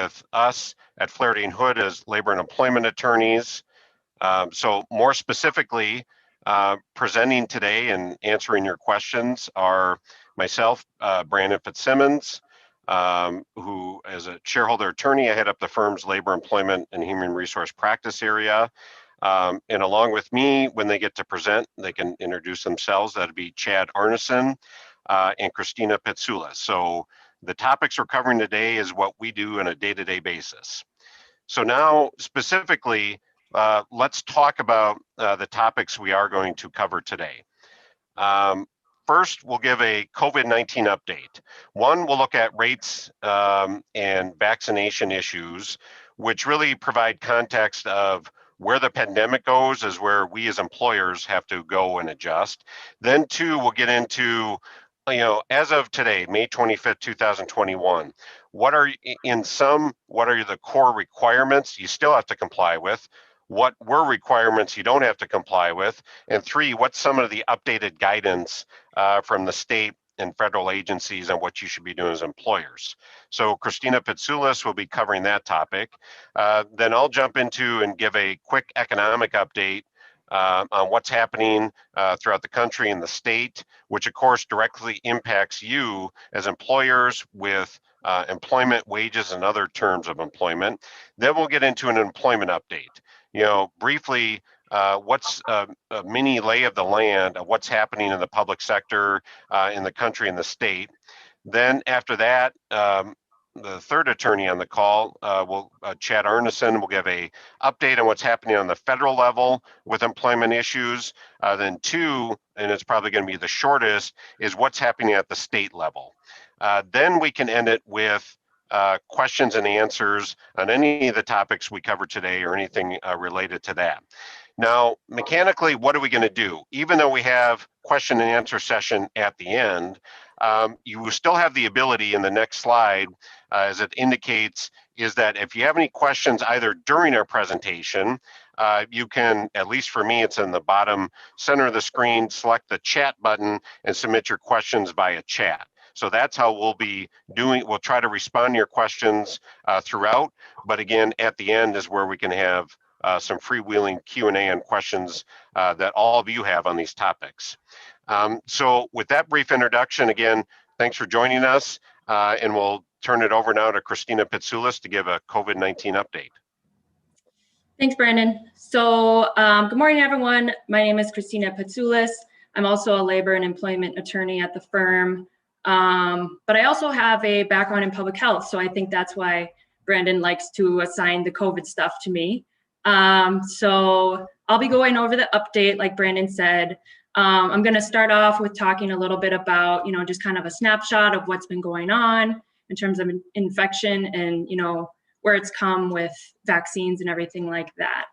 with us at Flaherty and Hood as labor and employment attorneys. So more specifically, presenting today and answering your questions are myself, Brandon Fitzsimmons, who as a shareholder attorney, I head up the firm's labor, employment, and human resource practice area. And along with me, when they get to present, they can introduce themselves. That'd be Chad Arneson and Christina Petsoulis. So the topics we're covering today is what we do on a day-to-day basis. So now specifically, let's talk about the topics we are going to cover today. First, we'll give a COVID-19 update. One, we'll look at rates and vaccination issues, which really provide context of where the pandemic goes is where we as employers have to go and adjust. Then two, we'll get into, as of today, May 25th, 2021, what are the core requirements you still have to comply with? What were requirements you don't have to comply with? And three, what's some of the updated guidance from the state and federal agencies on what you should be doing as employers? So Christina Petsoulis will be covering that topic. Then I'll jump into and give a quick economic update on what's happening throughout the country and the state, which of course directly impacts you as employers with employment, wages, and other terms of employment. Then we'll get into an employment update. Briefly, what's a mini lay of the land of what's happening in the public sector, in the country and the state. Then after that, the third attorney on the call, Chad Arneson, will give a update on what's happening on the federal level with employment issues. Then two, and it's probably going to be the shortest, is what's happening at the state level. Then we can end it with questions and answers on any of the topics we covered today or anything related to that. Now, mechanically, what are we going to do? Even though we have question and answer session at the end, you will still have the ability in the next slide, as it indicates, is that if you have any questions either during our presentation, you can, at least for me, it's in the bottom center of the screen, select the chat button and submit your questions via chat. So that's how we'll be doing. We'll try to respond to your questions throughout, but again, at the end is where we can have some freewheeling Q&A and questions that all of you have on these topics. So with that brief introduction, again, thanks for joining us, and we'll turn it over now to Christina Petsoulis to give a COVID-19 update. Thanks, Brandon. So good morning, everyone. My name is Christina Petsoulis. I'm also a labor and employment attorney at the firm. But I also have a background in public health, so I think that's why Brandon likes to assign the COVID stuff to me. So I'll be going over the update, like Brandon said. I'm going to start off with talking a little bit about, just kind of a snapshot of what's been going on in terms of infection and, where it's come with vaccines and everything like that.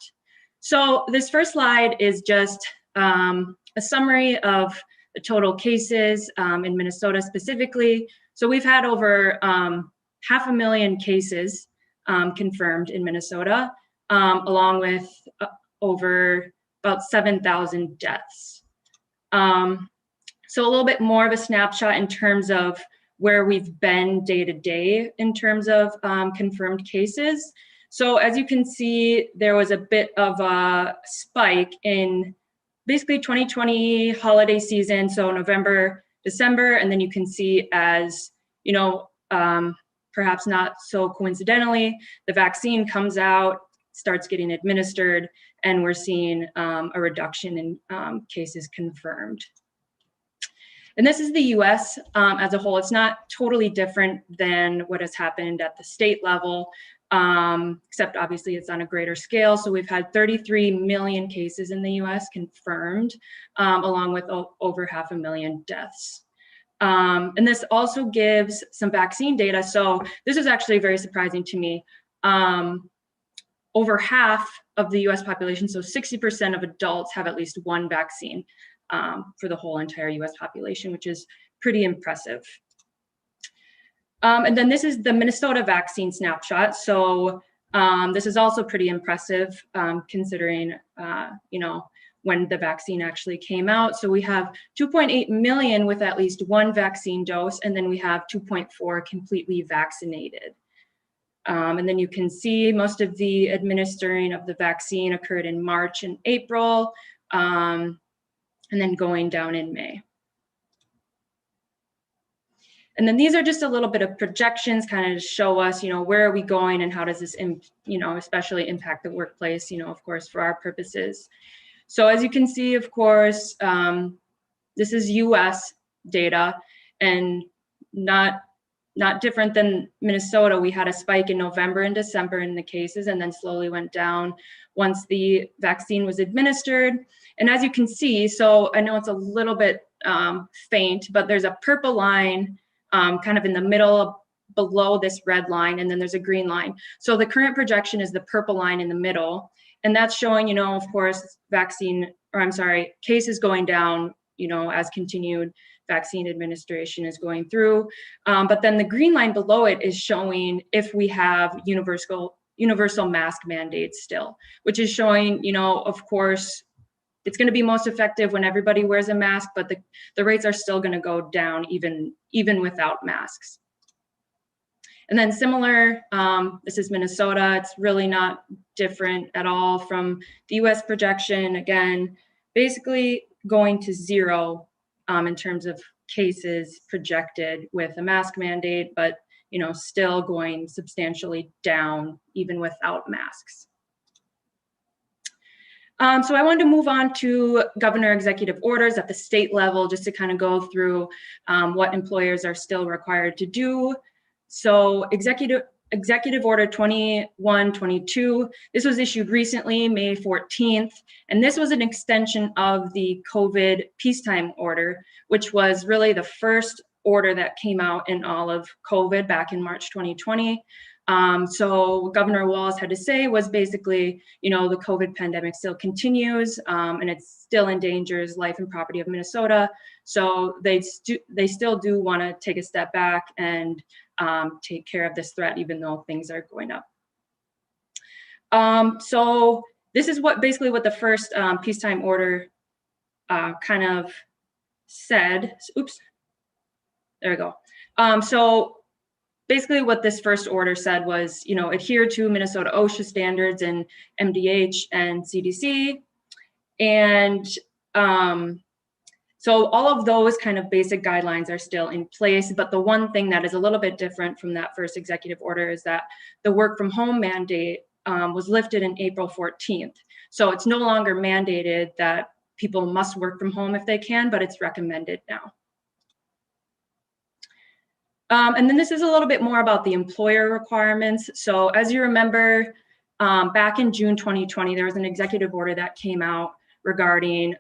So this first slide is just a summary of the total cases in Minnesota specifically. So we've had over 500,000 cases confirmed in Minnesota, along with over about 7,000 deaths. So a little bit more of a snapshot in terms of where we've been day to day in terms of confirmed cases. So as you can see, there was a bit of a spike in basically 2020 holiday season, so November, December, and then you can see as, perhaps not so coincidentally, the vaccine comes out, starts getting administered, and we're seeing a reduction in cases confirmed. And this is the US as a whole. It's not totally different than what has happened at the state level, except obviously it's on a greater scale. So we've had 33 million cases in the US confirmed, along with over 500,000 deaths. And this also gives some vaccine data. So this is actually very surprising to me. Over half of the US population, so 60% of adults have at least one vaccine for the whole entire US population, which is pretty impressive. And then this is the Minnesota vaccine snapshot. So this is also pretty impressive considering, when the vaccine actually came out. So we have 2.8 million with at least one vaccine dose, and then we have 2.4 completely vaccinated. And then you can see most of the administering of the vaccine occurred in March and April, and then going down in May. And then these are just a little bit of projections kind of to show us, where are we going and how does this, especially impact the workplace, of course, for our purposes. So as you can see, of course, this is US data, and not different than Minnesota. We had a spike in November and December in the cases, and then slowly went down once the vaccine was administered. And as you can see, so I know it's a little bit faint, but there's a purple line kind of in the middle below this red line, and then there's a green line. So the current projection is the purple line in the middle, and that's showing, of course, cases going down, as continued vaccine administration is going through. But then the green line below it is showing if we have universal mask mandates still, which is showing, of course, it's going to be most effective when everybody wears a mask, but the rates are still going to go down even without masks. And then similar, this is Minnesota. It's really not different at all from the US projection. Again, basically going to zero in terms of cases projected with a mask mandate, but still going substantially down even without masks. So I wanted to move on to governor executive orders at the state level, just to kind of go through what employers are still required to do. So Executive Order 2122, this was issued recently, May 14th, and this was an extension of the COVID peacetime order, which was really the first order that came out in all of COVID back in March 2020. So what Governor Walz had to say was basically, the COVID pandemic still continues, and it still endangers life and property of Minnesota. So they still do want to take a step back and take care of this threat, even though things are going up. So this is basically what the first peacetime order kind of said. Oops, there we go. So basically what this first order said was, adhere to Minnesota OSHA standards and MDH and CDC. And so all of those kind of basic guidelines are still in place, but the one thing that is a little bit different from that first executive order is that the work from home mandate was lifted in April 14th. So it's no longer mandated that people must work from home if they can, but it's recommended now. And then this is a little bit more about the employer requirements. So as you remember, back in June 2020, there was an executive order that came out regarding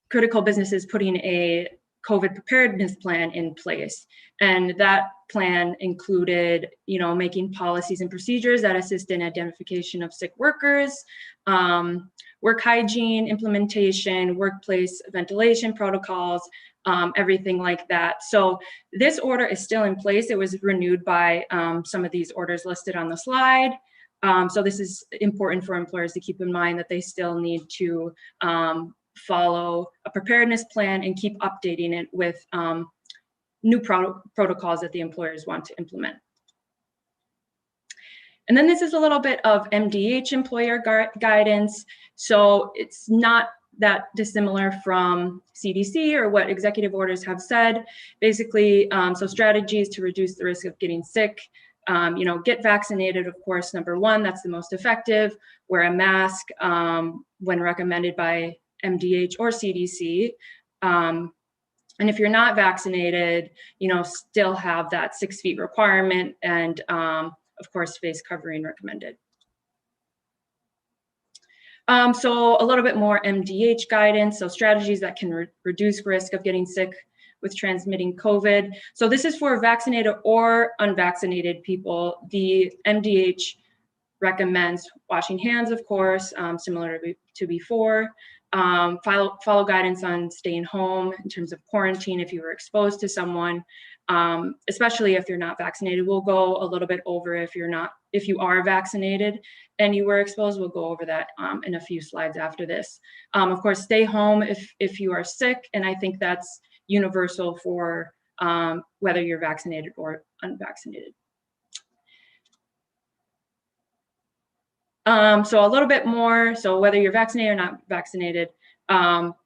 critical businesses putting a COVID preparedness plan in place. And that plan included, making policies and procedures that assist in identification of sick workers, work hygiene, implementation, workplace ventilation protocols, everything like that. So this order is still in place. It was renewed by some of these orders listed on the slide. So this is important for employers to keep in mind that they still need to follow a preparedness plan and keep updating it with new protocols that the employers want to implement. And then this is a little bit of MDH employer guidance. So it's not that dissimilar from CDC or what executive orders have said. Basically, so strategies to reduce the risk of getting sick. Get vaccinated, of course, number one, that's the most effective. Wear a mask when recommended by MDH or CDC. And if you're not vaccinated, still have that 6 feet requirement, and of course, face covering recommended. So a little bit more MDH guidance. So strategies that can reduce risk of getting sick with transmitting COVID. So this is for vaccinated or unvaccinated people. The MDH recommends washing hands, of course, similar to before. Follow guidance on staying home in terms of quarantine if you were exposed to someone, especially if you're not vaccinated. We'll go a little bit over if you are vaccinated and you were exposed. We'll go over that in a few slides after this. Of course, stay home if you are sick, and I think that's universal for whether you're vaccinated or unvaccinated. So a little bit more, so whether you're vaccinated or not vaccinated,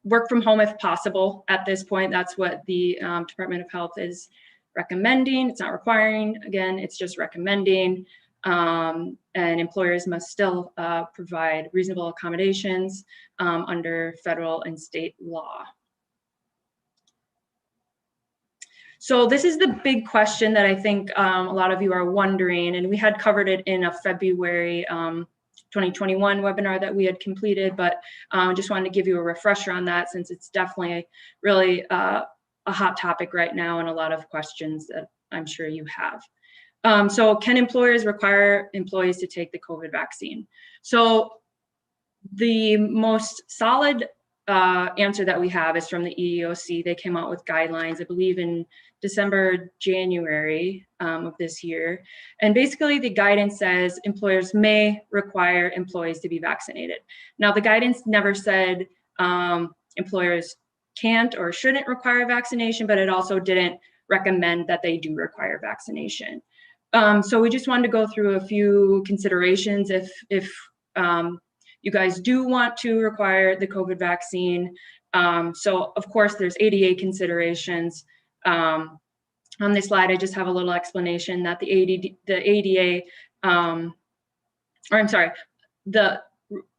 work from home if possible at this point. That's what the Department of Health is recommending. It's not requiring, again, it's just recommending. And employers must still provide reasonable accommodations under federal and state law. So this is the big question that I think a lot of you are wondering, and we had covered it in a February 2021 webinar that we had completed, but just wanted to give you a refresher on that since it's definitely really a hot topic right now and a lot of questions that I'm sure you have. So can employers require employees to take the COVID vaccine? So the most solid answer that we have is from the EEOC. They came out with guidelines, I believe in December, January of this year. And basically the guidance says employers may require employees to be vaccinated. Now the guidance never said employers can't or shouldn't require vaccination, but it also didn't recommend that they do require vaccination. So we just wanted to go through a few considerations if you guys do want to require the COVID vaccine. So of course there's ADA considerations. On this slide, I just have a little explanation that the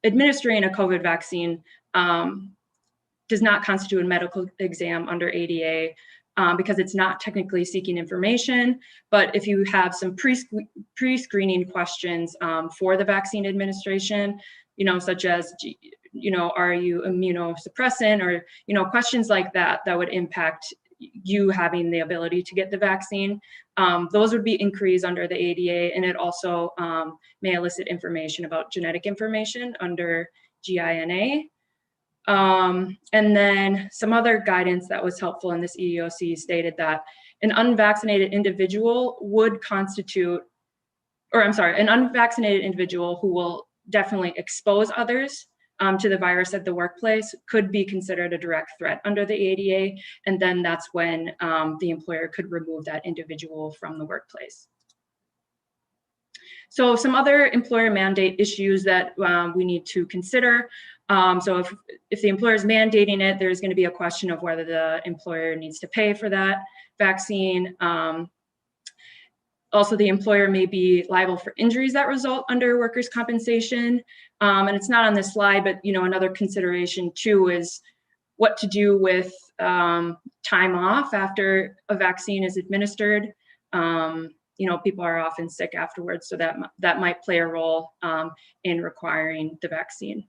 administering a COVID vaccine does not constitute a medical exam under ADA because it's not technically seeking information. But if you have some pre-screening questions for the vaccine administration, such as, are you immunosuppressant, or, questions like that, that would impact you having the ability to get the vaccine. Those would be inquiries under the ADA, and it also may elicit information about genetic information under GINA. And then some other guidance that was helpful in this EEOC stated that an unvaccinated individual would constitute, an unvaccinated individual who will definitely expose others to the virus at the workplace could be considered a direct threat under the ADA, and then that's when the employer could remove that individual from the workplace. So some other employer mandate issues that we need to consider. So if the employer is mandating it, there's going to be a question of whether the employer needs to pay for that vaccine. Also, the employer may be liable for injuries that result under workers' compensation. And it's not on this slide, but another consideration too is what to do with time off after a vaccine is administered. People are often sick afterwards, so that might play a role in requiring the vaccine.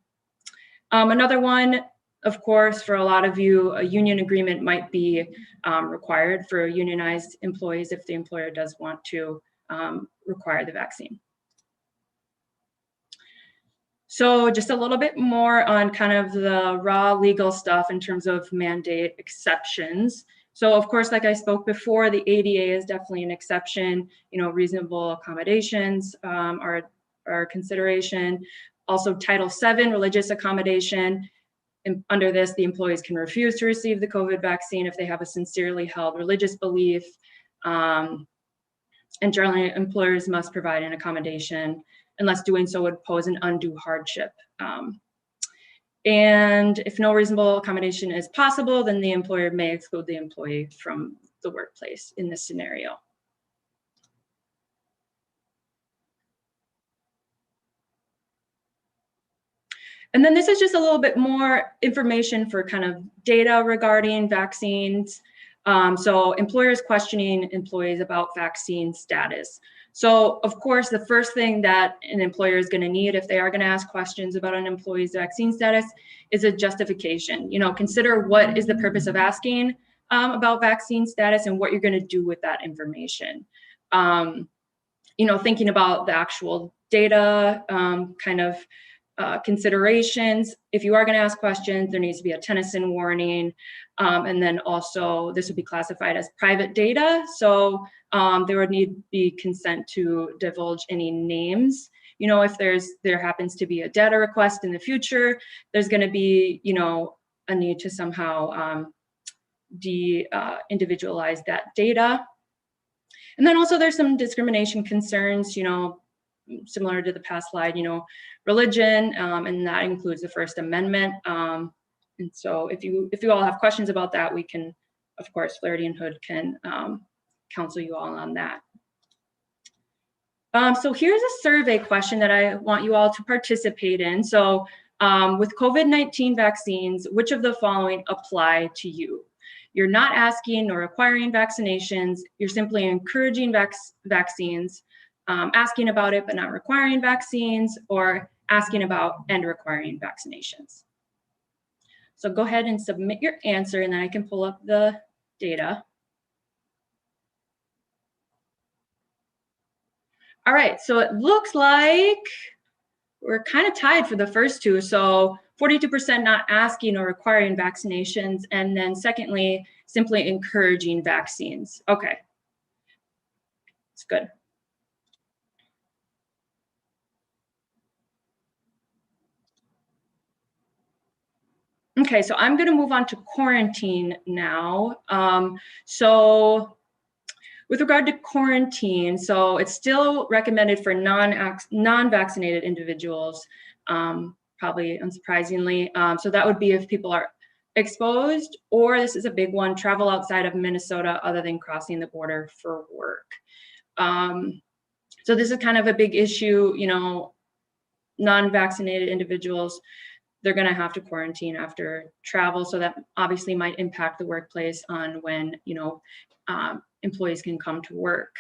Another one, of course, for a lot of you, a union agreement might be required for unionized employees if the employer does want to require the vaccine. So just a little bit more on kind of the raw legal stuff in terms of mandate exceptions. So of course, like I spoke before, the ADA is definitely an exception. Reasonable accommodations are a consideration. Also Title VII, religious accommodation. And under this, the employees can refuse to receive the COVID vaccine if they have a sincerely held religious belief. And generally, employers must provide an accommodation unless doing so would pose an undue hardship. And if no reasonable accommodation is possible, then the employer may exclude the employee from the workplace in this scenario. And then this is just a little bit more information for kind of data regarding vaccines. So employers questioning employees about vaccine status. So of course, the first thing that an employer is going to need if they are going to ask questions about an employee's vaccine status is a justification. Consider what is the purpose of asking about vaccine status and what you're going to do with that information. Thinking about the actual data, considerations. If you are going to ask questions, there needs to be a Tennyson warning. And then also this would be classified as private data. So there would need to be consent to divulge any names. If there happens to be a data request in the future, there's going to be, a need to somehow individualize that data. And then also there's some discrimination concerns, similar to the past slide, religion, and that includes the First Amendment. And so if you all have questions about that, we can, of course, Flaridian Hood can counsel you all on that. So here's a survey question that I want you all to participate in. So with COVID-19 vaccines, which of the following apply to you? You're not asking or requiring vaccinations. You're simply encouraging vaccines, asking about it but not requiring vaccines, or asking about and requiring vaccinations. So go ahead and submit your answer, and then I can pull up the data. All right, so it looks like we're kind of tied for the first two. So 42% not asking or requiring vaccinations, and then secondly, simply encouraging vaccines. Okay, it's good. Okay, so I'm going to move on to quarantine now. So with regard to quarantine, so it's still recommended for non-vaccinated individuals, probably unsurprisingly. So that would be if people are exposed, or this is a big one, travel outside of Minnesota other than crossing the border for work. So this is kind of a big issue, non-vaccinated individuals, they're going to have to quarantine after travel. So that obviously might impact the workplace on when, employees can come to work.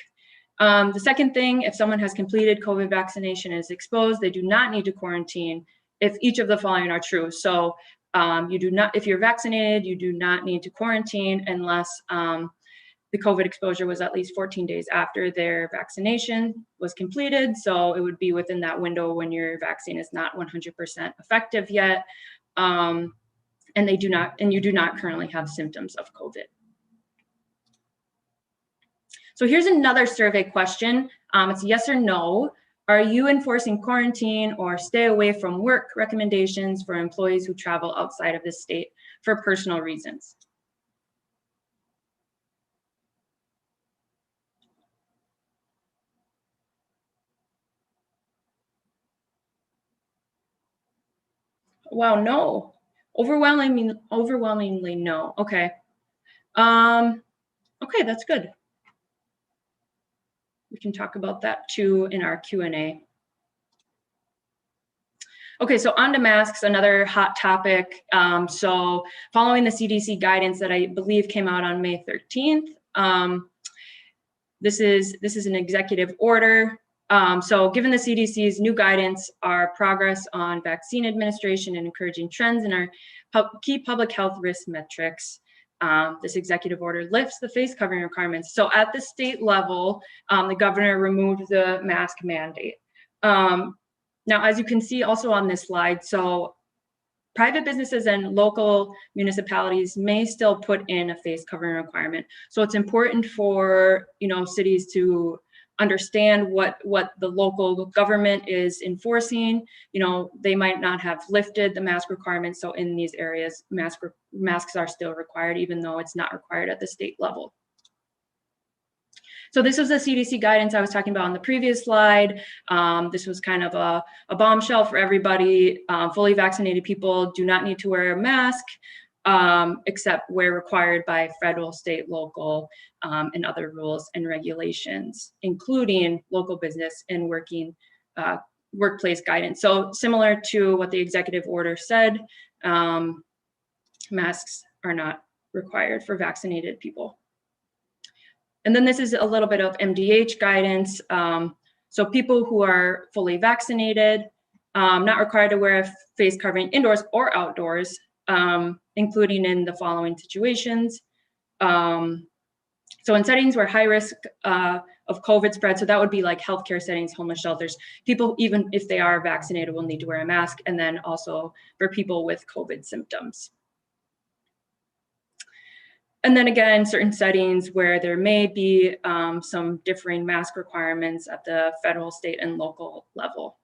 The second thing, if someone has completed COVID vaccination and is exposed, they do not need to quarantine if each of the following are true. So if you're vaccinated, you do not need to quarantine unless the COVID exposure was at least 14 days after their vaccination was completed. So it would be within that window when your vaccine is not 100% effective yet. And you do not currently have symptoms of COVID. So here's another survey question. It's yes or no. Are you enforcing quarantine or stay away from work recommendations for employees who travel outside of the state for personal reasons? Wow, no. Overwhelmingly no. Okay. Okay, that's good. We can talk about that too in our Q&A. Okay, so on to masks, another hot topic. So following the CDC guidance that I believe came out on May 13th, this is an executive order. So given the CDC's new guidance, our progress on vaccine administration and encouraging trends in our key public health risk metrics, this executive order lifts the face covering requirements. So at the state level, the governor removed the mask mandate. Now, as you can see also on this slide, so private businesses and local municipalities may still put in a face covering requirement. So it's important for cities to understand what the local government is enforcing. They might not have lifted the mask requirements. So in these areas, masks are still required, even though it's not required at the state level. So this was the CDC guidance I was talking about on the previous slide. This was kind of a bombshell for everybody. Fully vaccinated people do not need to wear a mask, except where required by federal, state, local, and other rules and regulations, including local business and workplace guidance. So similar to what the executive order said, masks are not required for vaccinated people. And then this is a little bit of MDH guidance. So people who are fully vaccinated, not required to wear a face covering indoors or outdoors, including in the following situations. So in settings where high risk of COVID spread, so that would be like healthcare settings, homeless shelters, people, even if they are vaccinated, will need to wear a mask. And then also for people with COVID symptoms. And then again, certain settings where there may be some differing mask requirements at the federal, state, and local level.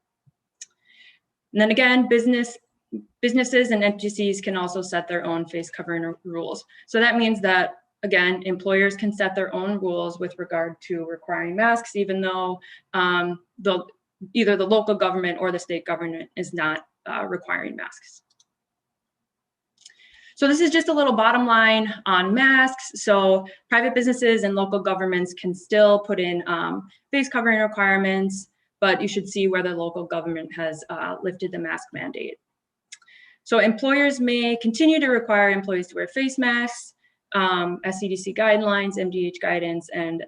And then again, businesses and entities can also set their own face covering rules. So that means that, again, employers can set their own rules with regard to requiring masks, even though either the local government or the state government is not requiring masks. So this is just a little bottom line on masks. So private businesses and local governments can still put in face covering requirements, but you should see where the local government has lifted the mask mandate. So employers may continue to require employees to wear face masks as CDC guidelines, MDH guidance, and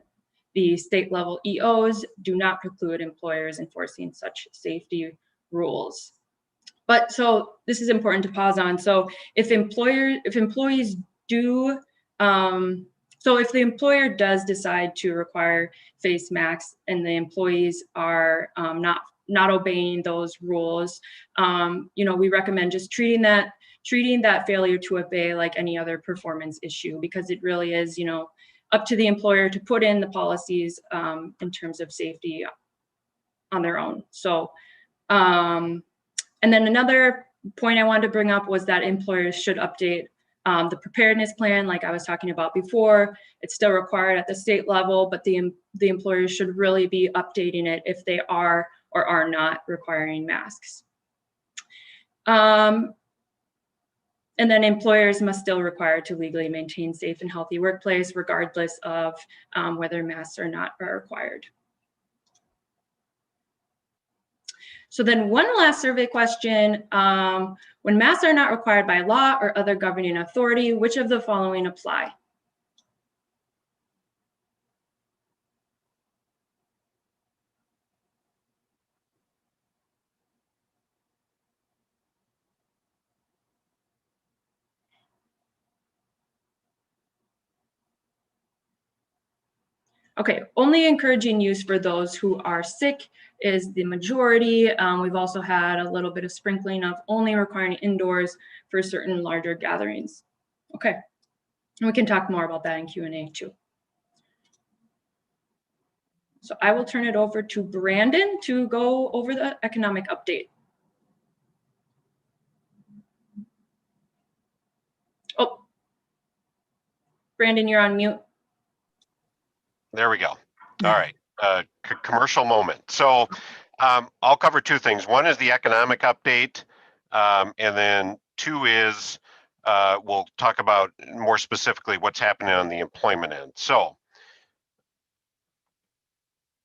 the state level EOs do not preclude employers enforcing such safety rules. But so this is important to pause on. So if employees do, so if the employer does decide to require face masks and the employees are not obeying those rules, we recommend just treating that failure to obey like any other performance issue, because it really is, up to the employer to put in the policies in terms of safety on their own. So, and then another point I wanted to bring up was that employers should update the preparedness plan, like I was talking about before. It's still required at the state level, but the employers should really be updating it if they are or are not requiring masks. And then employers must still require to legally maintain safe and healthy workplace, regardless of whether masks are not required. So then one last survey question, when masks are not required by law or other governing authority, which of the following apply? Okay, only encouraging use for those who are sick is the majority. We've also had a little bit of sprinkling of only requiring indoors for certain larger gatherings. Okay, and we can talk more about that in Q&A too. So I will turn it over to Brandon to go over the economic update. Oh, Brandon, you're on mute. There we go. All right, commercial moment. So I'll cover two things. One is the economic update, and then two is we'll talk about more specifically what's happening on the employment end. So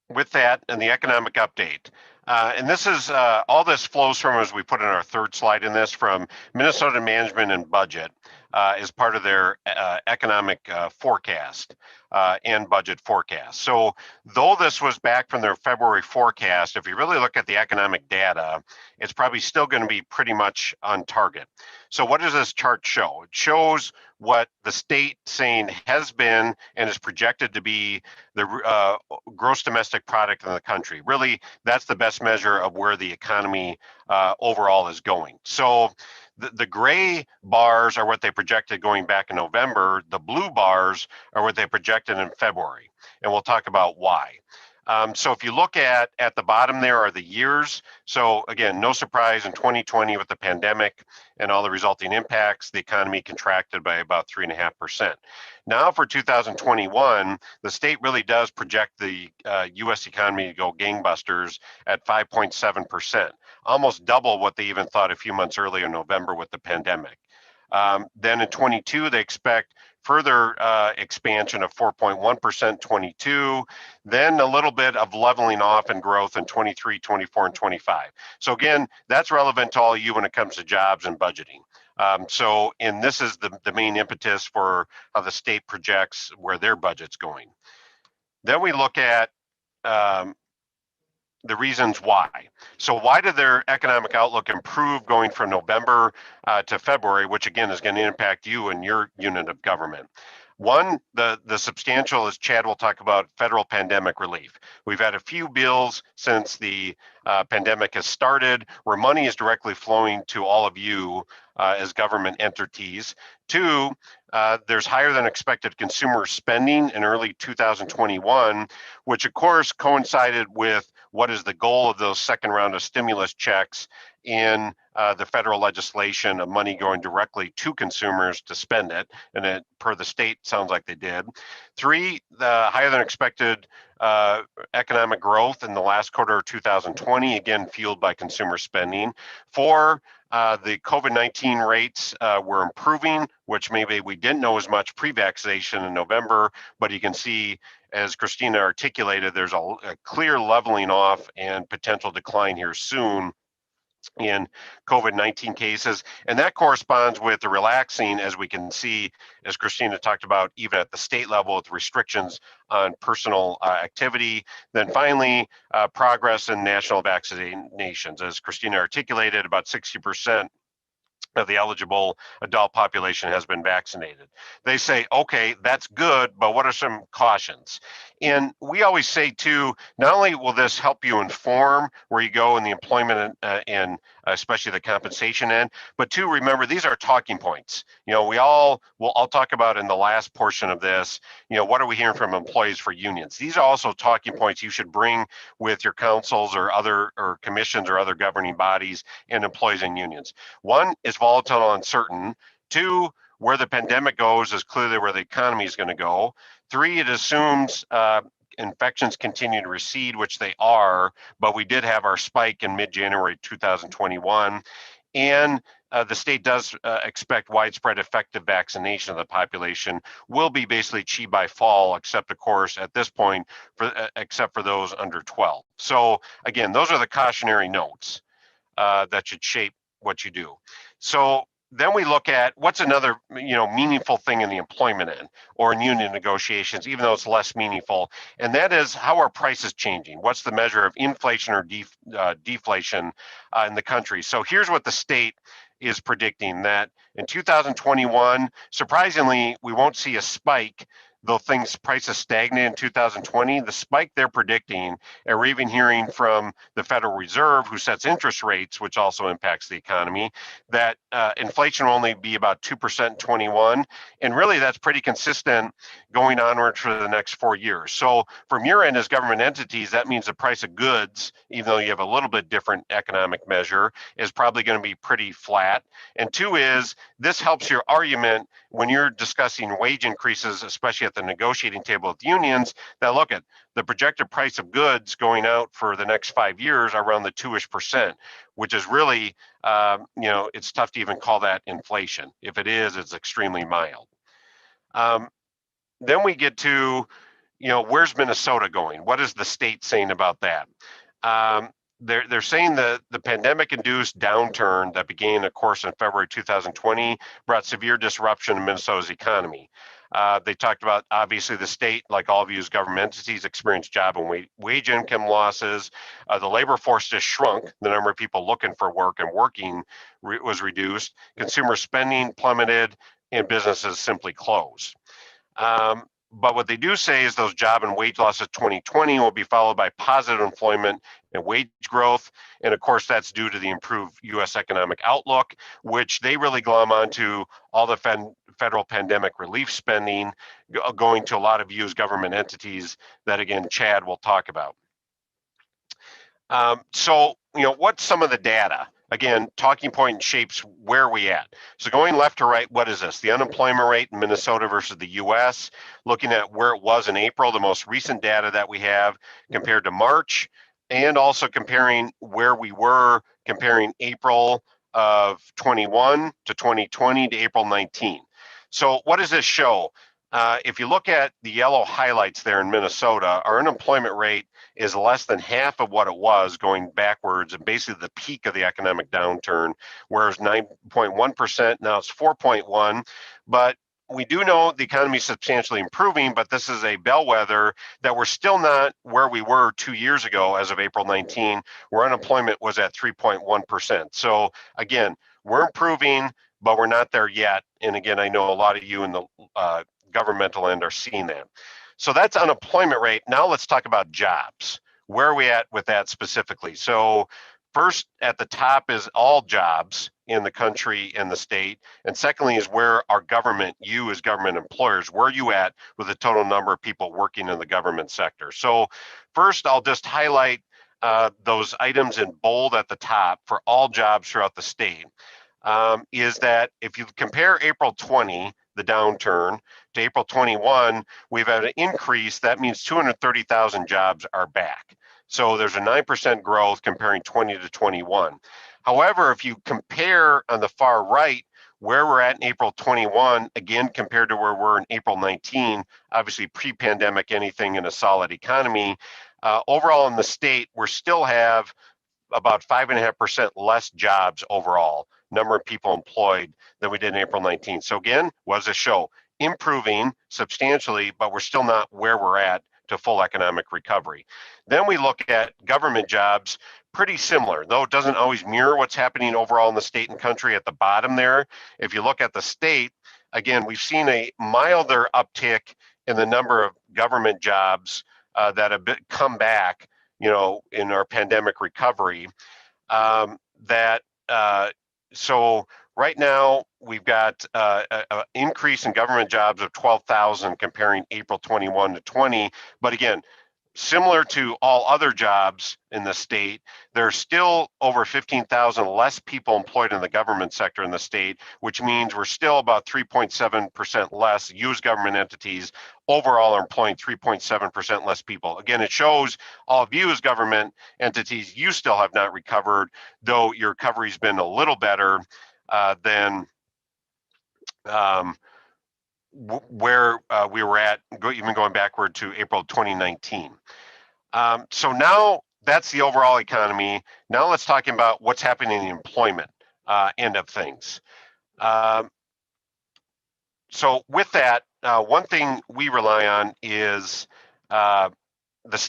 with that and the economic update, and this is all this flows from, as we put in our third slide in this, from Minnesota Management and Budget as part of their economic forecast and budget forecast. So though this was back from their February forecast, if you really look at the economic data, it's probably still going to be pretty much on target. So what does this chart show? It shows what the state saying has been and is projected to be the gross domestic product in the country. Really, that's the best measure of where the economy overall is going. So the gray bars are what they projected going back in November. The blue bars are what they projected in February. And we'll talk about why. So if you look at the bottom there are the years. So again, no surprise, in 2020 with the pandemic and all the resulting impacts, the economy contracted by about 3.5%. Now for 2021, the state really does project the US economy to go gangbusters at 5.7%, almost double what they even thought a few months earlier in November with the pandemic. Then in 22, they expect further expansion of 4.1% 22, then a little bit of leveling off and growth in 23, 24, and 25. So again, that's relevant to all of you when it comes to jobs and budgeting. And this is the main impetus for how the state projects where their budget's going. Then we look at the reasons why. So why did their economic outlook improve going from November to February, which again is going to impact you and your unit of government? One, the substantial, as Chad will talk about, federal pandemic relief. We've had a few bills since the pandemic has started where money is directly flowing to all of you as government entities. Two, there's higher than expected consumer spending in early 2021, which of course coincided with what is the goal of those second round of stimulus checks in the federal legislation of money going directly to consumers to spend it, and it, per the state, sounds like they did. 3, the higher than expected economic growth in the last quarter of 2020, again fueled by consumer spending. 4, the COVID-19 rates were improving, which maybe we didn't know as much pre-vaccination in November, but you can see, as Christina articulated, there's a clear leveling off and potential decline here soon in COVID-19 cases. And that corresponds with the relaxing, as we can see, as Christina talked about, even at the state level with restrictions on personal activity. Then finally, progress in national vaccinations. As Christina articulated, about 60% of the eligible adult population has been vaccinated. They say, okay, that's good, but what are some cautions? And we always say too, not only will this help you inform where you go in the employment and especially the compensation end, but two, remember, these are talking points. I'll talk about in the last portion of this, what are we hearing from employees for unions? These are also talking points you should bring with your councils or other or commissions or other governing bodies and employees and unions. One is volatile and uncertain. 2, where the pandemic goes is clearly where the economy is going to go. 3, it assumes infections continue to recede, which they are, but we did have our spike in mid-January 2021. And the state does expect widespread effective vaccination of the population will be basically achieved by fall, except of course at this point, except for those under 12. So again, those are the cautionary notes that should shape what you do. So then we look at what's another meaningful thing in the employment end or in union negotiations, even though it's less meaningful, and that is how are prices changing? What's the measure of inflation or deflation in the country? So here's what the state is predicting, that in 2021, surprisingly, we won't see a spike, though prices stagnate in 2020. The spike they're predicting, and we're even hearing from the Federal Reserve, who sets interest rates, which also impacts the economy, that inflation will only be about 2% in 21. And really, that's pretty consistent going onward for the next 4 years. So from your end as government entities, that means the price of goods, even though you have a little bit different economic measure, is probably going to be pretty flat. And 2 is, this helps your argument when you're discussing wage increases, especially at the negotiating table with unions, that look at the projected price of goods going out for the next 5 years are around the 2-ish%, which is really, it's tough to even call that inflation. If it is, it's extremely mild. Then we get to, where's Minnesota going? What is the state saying about that? They're saying the pandemic-induced downturn that began, of course, in February 2020 brought severe disruption in Minnesota's economy. They talked about, obviously, the state, like all of you as government entities, experienced job and wage income losses. The labor force just shrunk. The number of people looking for work and working was reduced. Consumer spending plummeted, and businesses simply closed. But what they do say is those job and wage losses of 2020 will be followed by positive employment and wage growth. And of course, that's due to the improved U.S. economic outlook, which they really glom onto all the federal pandemic relief spending going to a lot of you as government entities that, again, Chad will talk about. So, what's some of the data? Again, talking point shapes where we at. So going left to right, what is this? The unemployment rate in Minnesota versus the US, looking at where it was in April, the most recent data that we have compared to March, and also comparing where we were comparing April of 21 to 2020 to April 19. So what does this show? If you look at the yellow highlights there in Minnesota, our unemployment rate is less than half of what it was going backwards and basically the peak of the economic downturn, whereas 9.1%, now it's 4.1. But we do know the economy is substantially improving, but this is a bellwether that we're still not where we were 2 years ago as of April 19, where unemployment was at 3.1%. So again, we're improving, but we're not there yet. And again, I know a lot of you in the governmental end are seeing that. So that's unemployment rate. Now let's talk about jobs. Where are we at with that specifically? So first at the top is all jobs in the country and the state. And secondly is where our government, you as government employers, where are you at with the total number of people working in the government sector? So first, I'll just highlight those items in bold at the top for all jobs throughout the state, is that if you compare April 20, the downturn, to April 21, we've had an increase. That means 230,000 jobs are back. So there's a 9% growth comparing 20 to 21. However, if you compare on the far right where we're at in April 21, again, compared to where we're in April 19, obviously pre-pandemic, anything in a solid economy, overall in the state, we still have about 5.5% less jobs overall, number of people employed, than we did in April 19. So again, what does it show? Improving substantially, but we're still not where we're at to full economic recovery. Then we look at government jobs, pretty similar, though it doesn't always mirror what's happening overall in the state and country at the bottom there. If you look at the state, again, we've seen a milder uptick in the number of government jobs that have come back, in our pandemic recovery. So right now we've got an increase in government jobs of 12,000 comparing April 21 to 20. But again, similar to all other jobs in the state, there's still over 15,000 less people employed in the government sector in the state, which means we're still about 3.7% less. U.S. government entities overall are employing 3.7% less people. Again, it shows all of you as government entities, you still have not recovered, though your recovery's been a little better than where we were at, even going backward to April 2019. So now that's the overall economy. Now let's talk about what's happening in the employment end of things. So with that, one thing we rely on is the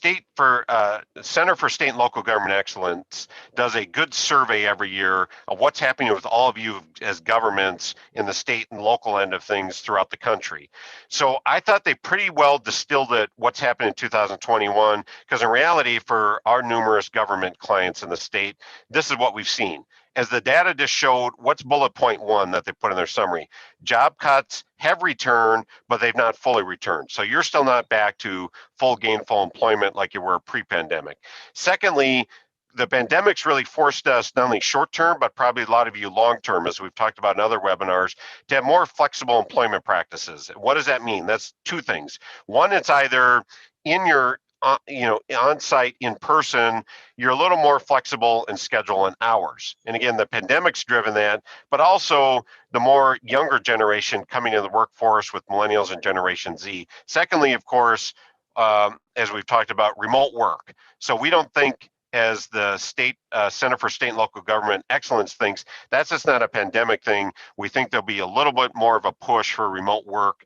Center for State and Local Government Excellence does a good survey every year of what's happening with all of you as governments in the state and local end of things throughout the country. So I thought they pretty well distilled it, what's happened in 2021, because in reality, for our numerous government clients in the state, this is what we've seen. As the data just showed, what's bullet point 1 that they put in their summary? Job cuts have returned, but they've not fully returned. So you're still not back to full gainful employment like you were pre-pandemic. Secondly, the pandemic's really forced us, not only short-term, but probably a lot of you long-term, as we've talked about in other webinars, to have more flexible employment practices. What does that mean? That's two things. One, it's either in your on site, in person, you're a little more flexible in schedule and hours. And again, the pandemic's driven that, but also the more younger generation coming into the workforce with millennials and Generation Z. Secondly, of course, as we've talked about, remote work. So we don't think, as the state Center for State and Local Government Excellence thinks, that's just not a pandemic thing. We think there'll be a little bit more of a push for remote work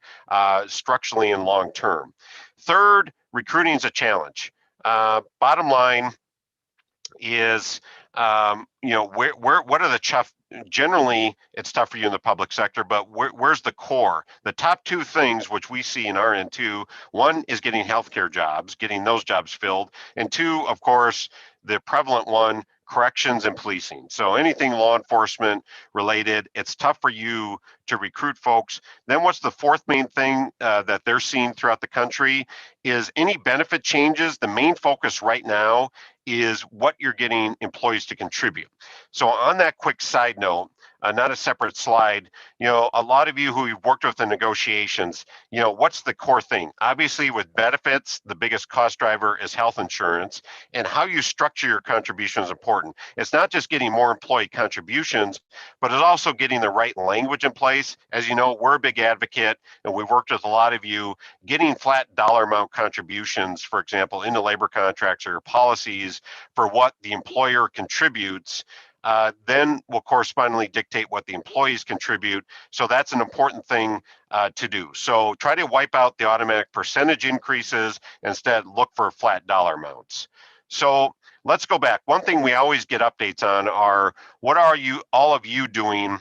structurally and long term. Third, recruiting is a challenge. Bottom line is, what are the tough? Generally, it's tough for you in the public sector, but where's the core? The top two things which we see in our end too, one is getting healthcare jobs, getting those jobs filled, and two, of course, the prevalent one, corrections and policing. So anything law enforcement related, it's tough for you to recruit folks. Then what's the fourth main thing that they're seeing throughout the country is any benefit changes. The main focus right now is what you're getting employees to contribute. So on that quick side note, not a separate slide, a lot of you who you've worked with in negotiations, what's the core thing? Obviously with benefits, the biggest cost driver is health insurance, and how you structure your contribution is important. It's not just getting more employee contributions, but it's also getting the right language in place. As you know, we're a big advocate, and we've worked with a lot of you, getting flat dollar amount contributions, for example, into labor contracts or policies for what the employer contributes, then will correspondingly dictate what the employees contribute. So that's an important thing to do. So try to wipe out the automatic percentage increases. Instead, look for flat dollar amounts. So let's go back. One thing we always get updates on are, what are all of you doing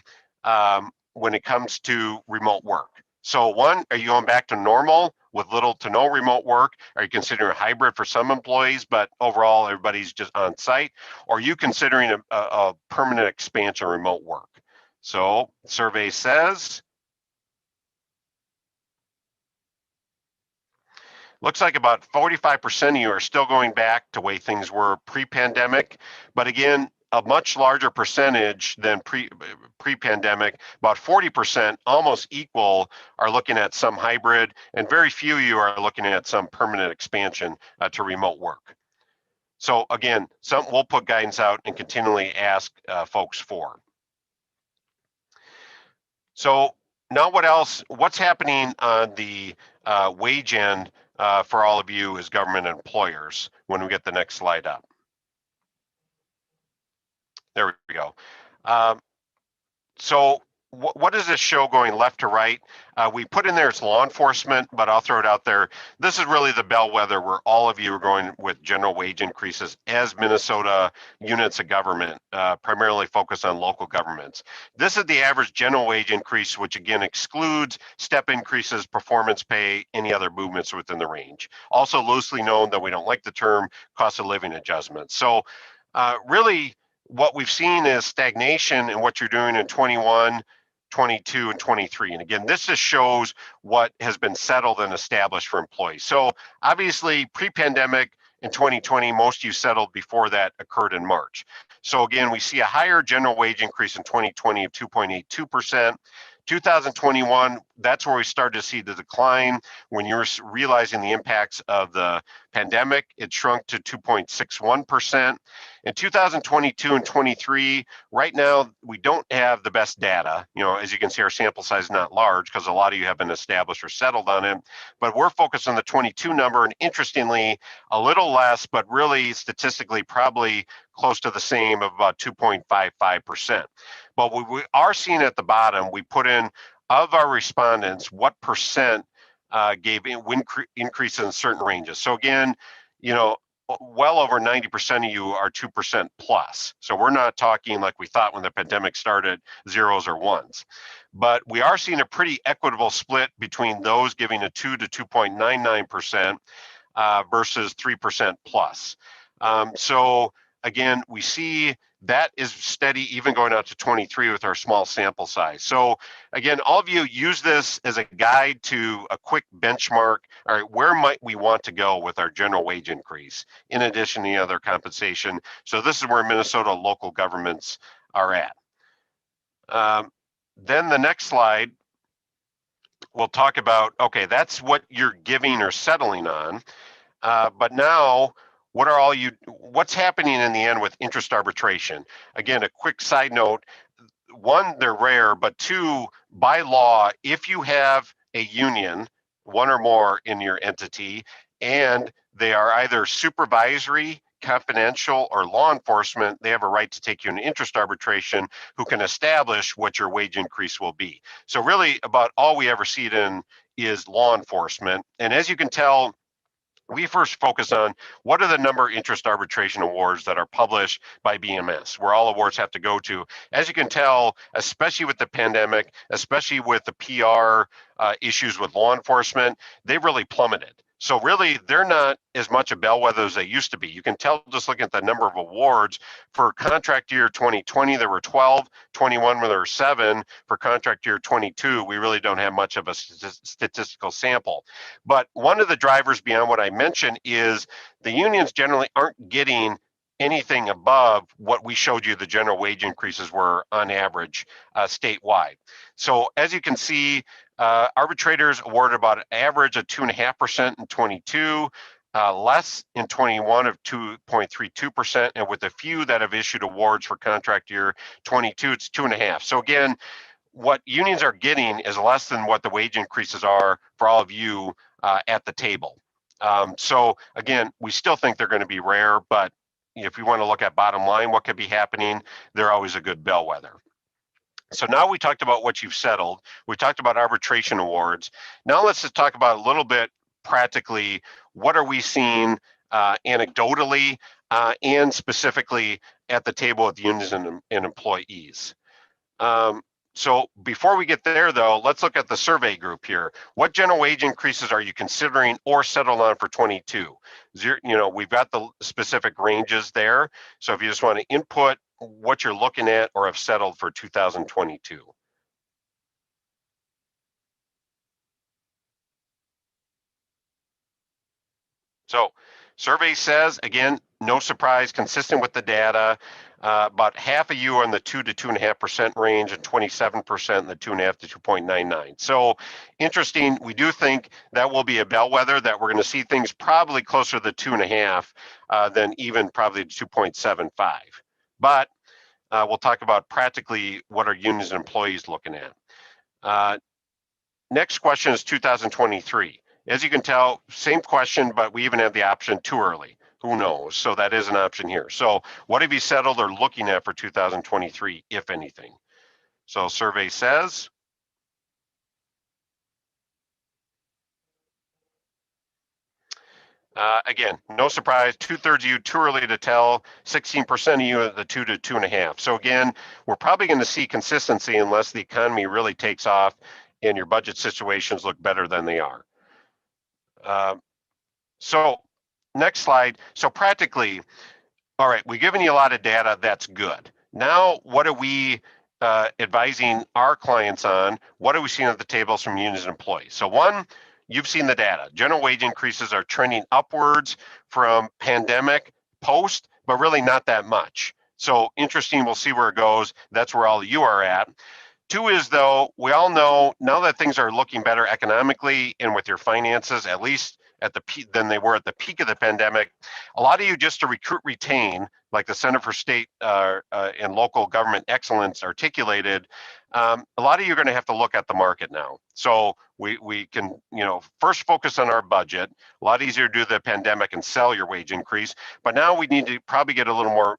when it comes to remote work? So one, are you going back to normal with little to no remote work? Are you considering a hybrid for some employees, but overall everybody's just on site? Or are you considering a permanent expansion of remote work? So survey says Looks like about 45% of you are still going back to way things were pre-pandemic, but again, a much larger percentage than pre-pandemic, about 40%, almost equal, are looking at some hybrid, and very few of you are looking at some permanent expansion to remote work. So again, we'll put guidance out and continually ask folks for. So now what's happening on the wage end for all of you as government employers when we get the next slide up? There we go. So what does this show going left to right? We put in there it's law enforcement, but I'll throw it out there. This is really the bellwether where all of you are going with general wage increases as Minnesota units of government, primarily focused on local governments. This is the average general wage increase, which again excludes step increases, performance pay, any other movements within the range. Also loosely known, though we don't like the term, cost of living adjustments. So really, what we've seen is stagnation in what you're doing in 21, 22, and 23. And again, this just shows what has been settled and established for employees. So obviously, pre-pandemic in 2020, most of you settled before that occurred in March. So again, we see a higher general wage increase in 2020 of 2.82%. 2021, that's where we started to see the decline. When you're realizing the impacts of the pandemic, it shrunk to 2.61%. In 2022 and 23, right now, we don't have the best data. You know, as you can see, our sample size is not large because a lot of you have been established or settled on it, but we're focused on the 22 number, and interestingly, a little less, but really statistically probably close to the same of about 2.55%. But what we are seeing at the bottom, we put in, of our respondents, what percent gave increases in certain ranges. So again, you know, well over 90% of you are 2% plus. So we're not talking like we thought when the pandemic started, zeros or ones. But we are seeing a pretty equitable split between those giving a 2 to 2.99% versus 3% plus. So again, we see that is steady even going out to 23 with our small sample size. So again, all of you use this as a guide to a quick benchmark. All right, where might we want to go with our general wage increase in addition to the other compensation? So this is where Minnesota local governments are at. Then the next slide, we'll talk about, okay, that's what you're giving or settling on. But now, what's happening in the end with interest arbitration? Again, a quick side note, one, they're rare, but two, by law, if you have a union, one or more in your entity, and they are either supervisory, confidential, or law enforcement, they have a right to take you into interest arbitration who can establish what your wage increase will be. So really about all we ever see it in is law enforcement. And as you can tell, we first focus on what are the number of interest arbitration awards that are published by BMS, where all awards have to go to. As you can tell, especially with the pandemic, especially with the PR issues with law enforcement, they've really plummeted. So really, they're not as much a bellwether as they used to be. You can tell just looking at the number of awards. For contract year 2020, there were 12, 21 there were 7. For contract year 22, we really don't have much of a statistical sample. But one of the drivers beyond what I mentioned is the unions generally aren't getting anything above what we showed you the general wage increases were on average statewide. So as you can see, arbitrators awarded about an average of 2.5% in 22, less in 21 of 2.32%, and with a few that have issued awards for contract year 22, it's 2.5. So again, what unions are getting is less than what the wage increases are for all of you at the table. So again, we still think they're going to be rare, but if you want to look at bottom line, what could be happening, they're always a good bellwether. So now we talked about what you've settled. We talked about arbitration awards. Now let's just talk about a little bit practically, what are we seeing anecdotally and specifically at the table with unions and employees. So before we get there though, let's look at the survey group here. What general wage increases are you considering or settled on for 22? We've got the specific ranges there. So if you just want to input what you're looking at or have settled for 2022. So survey says, again, no surprise, consistent with the data. About half of you are in the 2 to 2.5% range and 27% in the 2.5 to 2.99. So interesting. We do think that will be a bellwether that we're going to see things probably closer to the 2.5 than even probably 2.75. But we'll talk about practically what are unions and employees looking at. Next question is 2023. As you can tell, same question, but we even have the option too early. Who knows? So that is an option here. So what have you settled or looking at for 2023, if anything? So survey says, again, no surprise, 2/3 of you too early to tell, 16% of you at the 2 to 2.5. So again, we're probably going to see consistency unless the economy really takes off and your budget situations look better than they are. So next slide. So practically, all right, we've given you a lot of data. That's good. Now, what are we advising our clients on? What are we seeing at the tables from unions and employees? So one, you've seen the data. General wage increases are trending upwards from pandemic post, but really not that much. So interesting, we'll see where it goes. That's where all of you are at. Two is though, we all know now that things are looking better economically and with your finances, at least at the peak than they were at the peak of the pandemic. A lot of you just to recruit, retain, like the Center for State and Local Government Excellence articulated, a lot of you are going to have to look at the market now. So we can, first focus on our budget. A lot easier to do the pandemic and sell your wage increase, but now we need to probably get a little more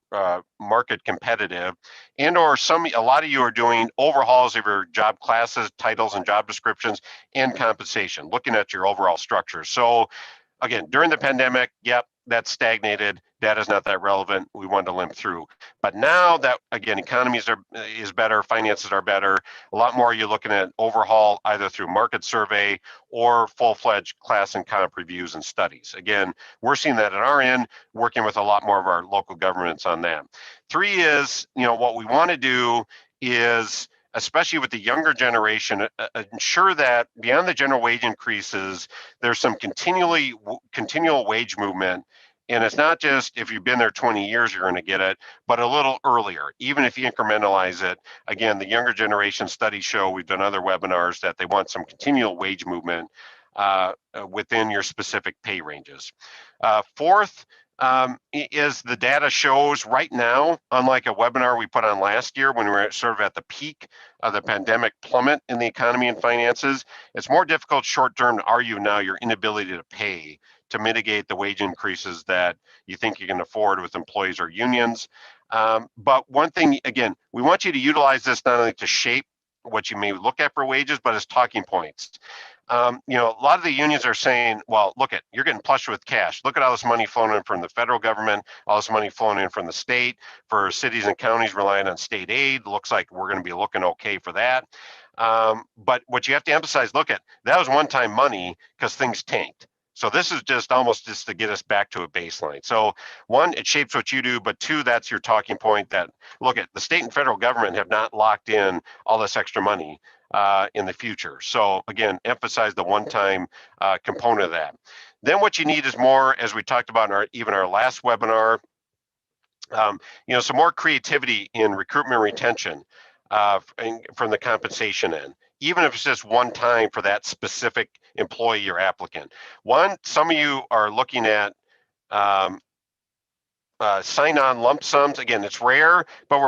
market competitive, and or a lot of you are doing overhauls of your job classes, titles, and job descriptions, and compensation, looking at your overall structure. So again, during the pandemic, yep, that stagnated. Data's not that relevant. We wanted to limp through. But now that, again, economies is better, finances are better, a lot more you're looking at overhaul either through market survey or full-fledged class and comp reviews and studies. Again, we're seeing that at our end, working with a lot more of our local governments on that. Three is, what we want to do is, especially with the younger generation, ensure that beyond the general wage increases, there's some continual wage movement. And it's not just if you've been there 20 years, you're going to get it, but a little earlier, even if you incrementalize it. Again, the younger generation studies show, we've done other webinars, that they want some continual wage movement within your specific pay ranges. Fourth, is the data shows right now, unlike a webinar we put on last year when we were sort of at the peak of the pandemic plummet in the economy and finances, it's more difficult short-term to argue now your inability to pay to mitigate the wage increases that you think you can afford with employees or unions. But one thing, again, we want you to utilize this not only to shape what you may look at for wages, but as talking points. A lot of the unions are saying, well, look you're getting plush with cash. Look at all this money flowing in from the federal government, all this money flowing in from the state for cities and counties relying on state aid. Looks like we're going to be looking okay for that. But what you have to emphasize, that was one-time money because things tanked. So this is just to get us back to a baseline. So one, it shapes what you do, but two, that's your talking point that, the state and federal government have not locked in all this extra money in the future. So again, emphasize the one-time component of that. Then what you need is more, as we talked about in our last webinar, some more creativity in recruitment and retention from the compensation end, even if it's just one time for that specific employee or applicant. Some of you are looking at sign-on lump sums. Again, it's rare, but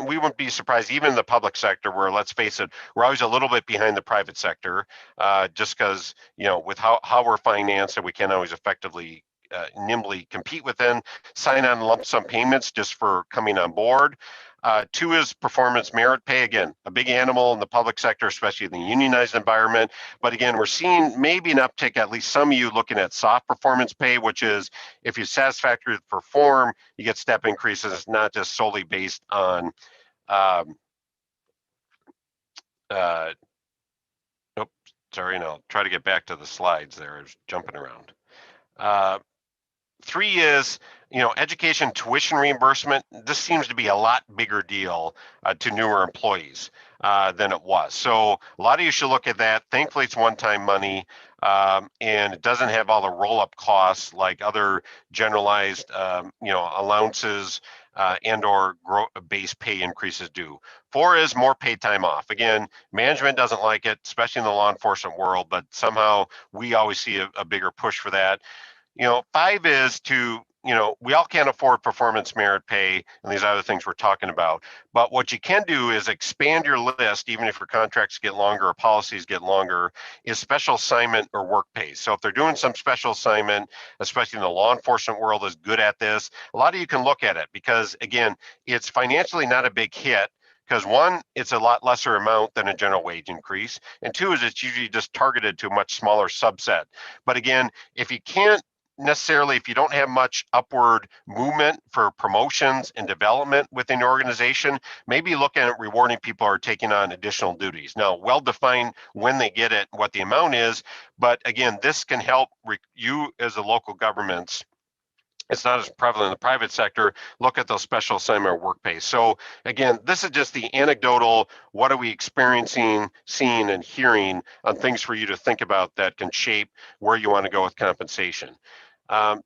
we wouldn't be surprised, even in the public sector, where, let's face it, we're always a little bit behind the private sector, just because, with how we're financed, and we can't always effectively nimbly compete within sign-on lump sum payments just for coming on board. Two is performance merit pay. Again, a big animal in the public sector, especially in the unionized environment. But again, we're seeing maybe an uptick, at least some of you looking at soft performance pay, which is if you satisfactorily perform, you get step increases. It's not just solely based on, sorry, and I'll try to get back to the slides there. I was jumping around. Three is, education tuition reimbursement. This seems to be a lot bigger deal to newer employees than it was. So a lot of you should look at that. Thankfully, it's one-time money. and it doesn't have all the roll-up costs like other generalized, allowances and or base pay increases do. 4 is more paid time off. Again, management doesn't like it, especially in the law enforcement world, but somehow we always see a bigger push for that. 5 is to, we all can't afford performance merit pay and these other things we're talking about. But what you can do is expand your list, even if your contracts get longer or policies get longer, is special assignment or work pay. So if they're doing some special assignment, especially in the law enforcement world is good at this, a lot of you can look at it because, again, it's financially not a big hit. Because 1, it's a lot lesser amount than a general wage increase. And 2 is it's usually just targeted to a much smaller subset. But again, if you can't necessarily, if you don't have much upward movement for promotions and development within your organization, maybe look at rewarding people who are taking on additional duties. Now, well define when they get it, what the amount is, but again, this can help you as the local governments. It's not as prevalent in the private sector. Look at those special assignment or work pay. So again, this is just the anecdotal, what are we experiencing, seeing, and hearing on things for you to think about that can shape where you want to go with compensation.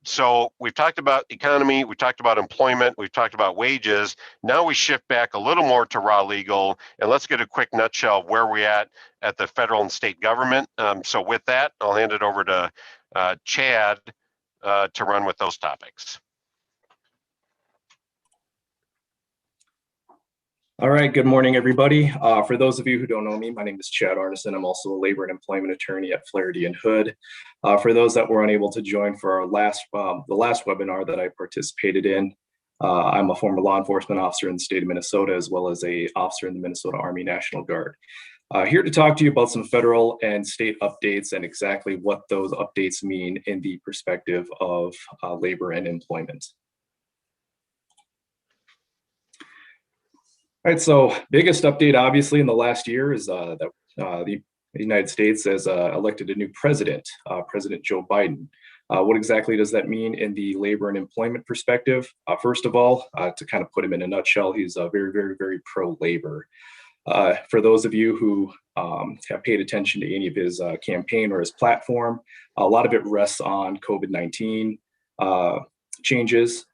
So we've talked about economy, we talked about employment, we've talked about wages. Now we shift back a little more to raw legal, and let's get a quick nutshell of where we're at the federal and state government. So with that, I'll hand it over to Chad to run with those topics. All right, good morning, everybody. For those of you who don't know me, my name is Chad Arneson. I'm also a labor and employment attorney at Flaherty and Hood. For those that were unable to join for our the last webinar that I participated in, I'm a former law enforcement officer in the state of Minnesota, as well as an officer in the Minnesota Army National Guard. Here to talk to you about some federal and state updates and exactly what those updates mean in the perspective of labor and employment. All right, so biggest update obviously in the last year is that the United States has elected a new president, President Joe Biden. What exactly does that mean in the labor and employment perspective? First of all, to kind of put him in a nutshell, he's very, very, very pro-labor. For those of you who have paid attention to any of his campaign or his platform, a lot of it rests on COVID-19 changes,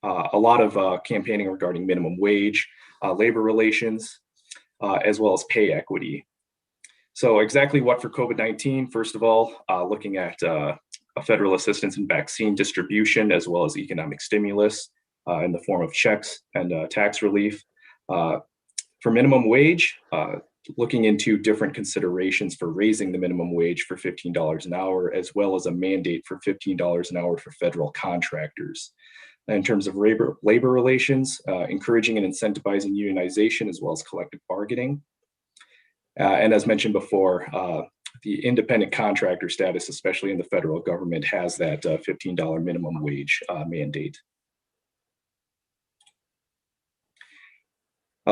a lot of campaigning regarding minimum wage, labor relations, as well as pay equity. So exactly what for COVID-19? First of all, looking at federal assistance and vaccine distribution, as well as economic stimulus in the form of checks and tax relief. For minimum wage, looking into different considerations for raising the minimum wage for $15 an hour, as well as a mandate for $15 an hour for federal contractors. In terms of labor relations, encouraging and incentivizing unionization as well as collective bargaining. And as mentioned before, the independent contractor status, especially in the federal government, has that $15 minimum wage mandate.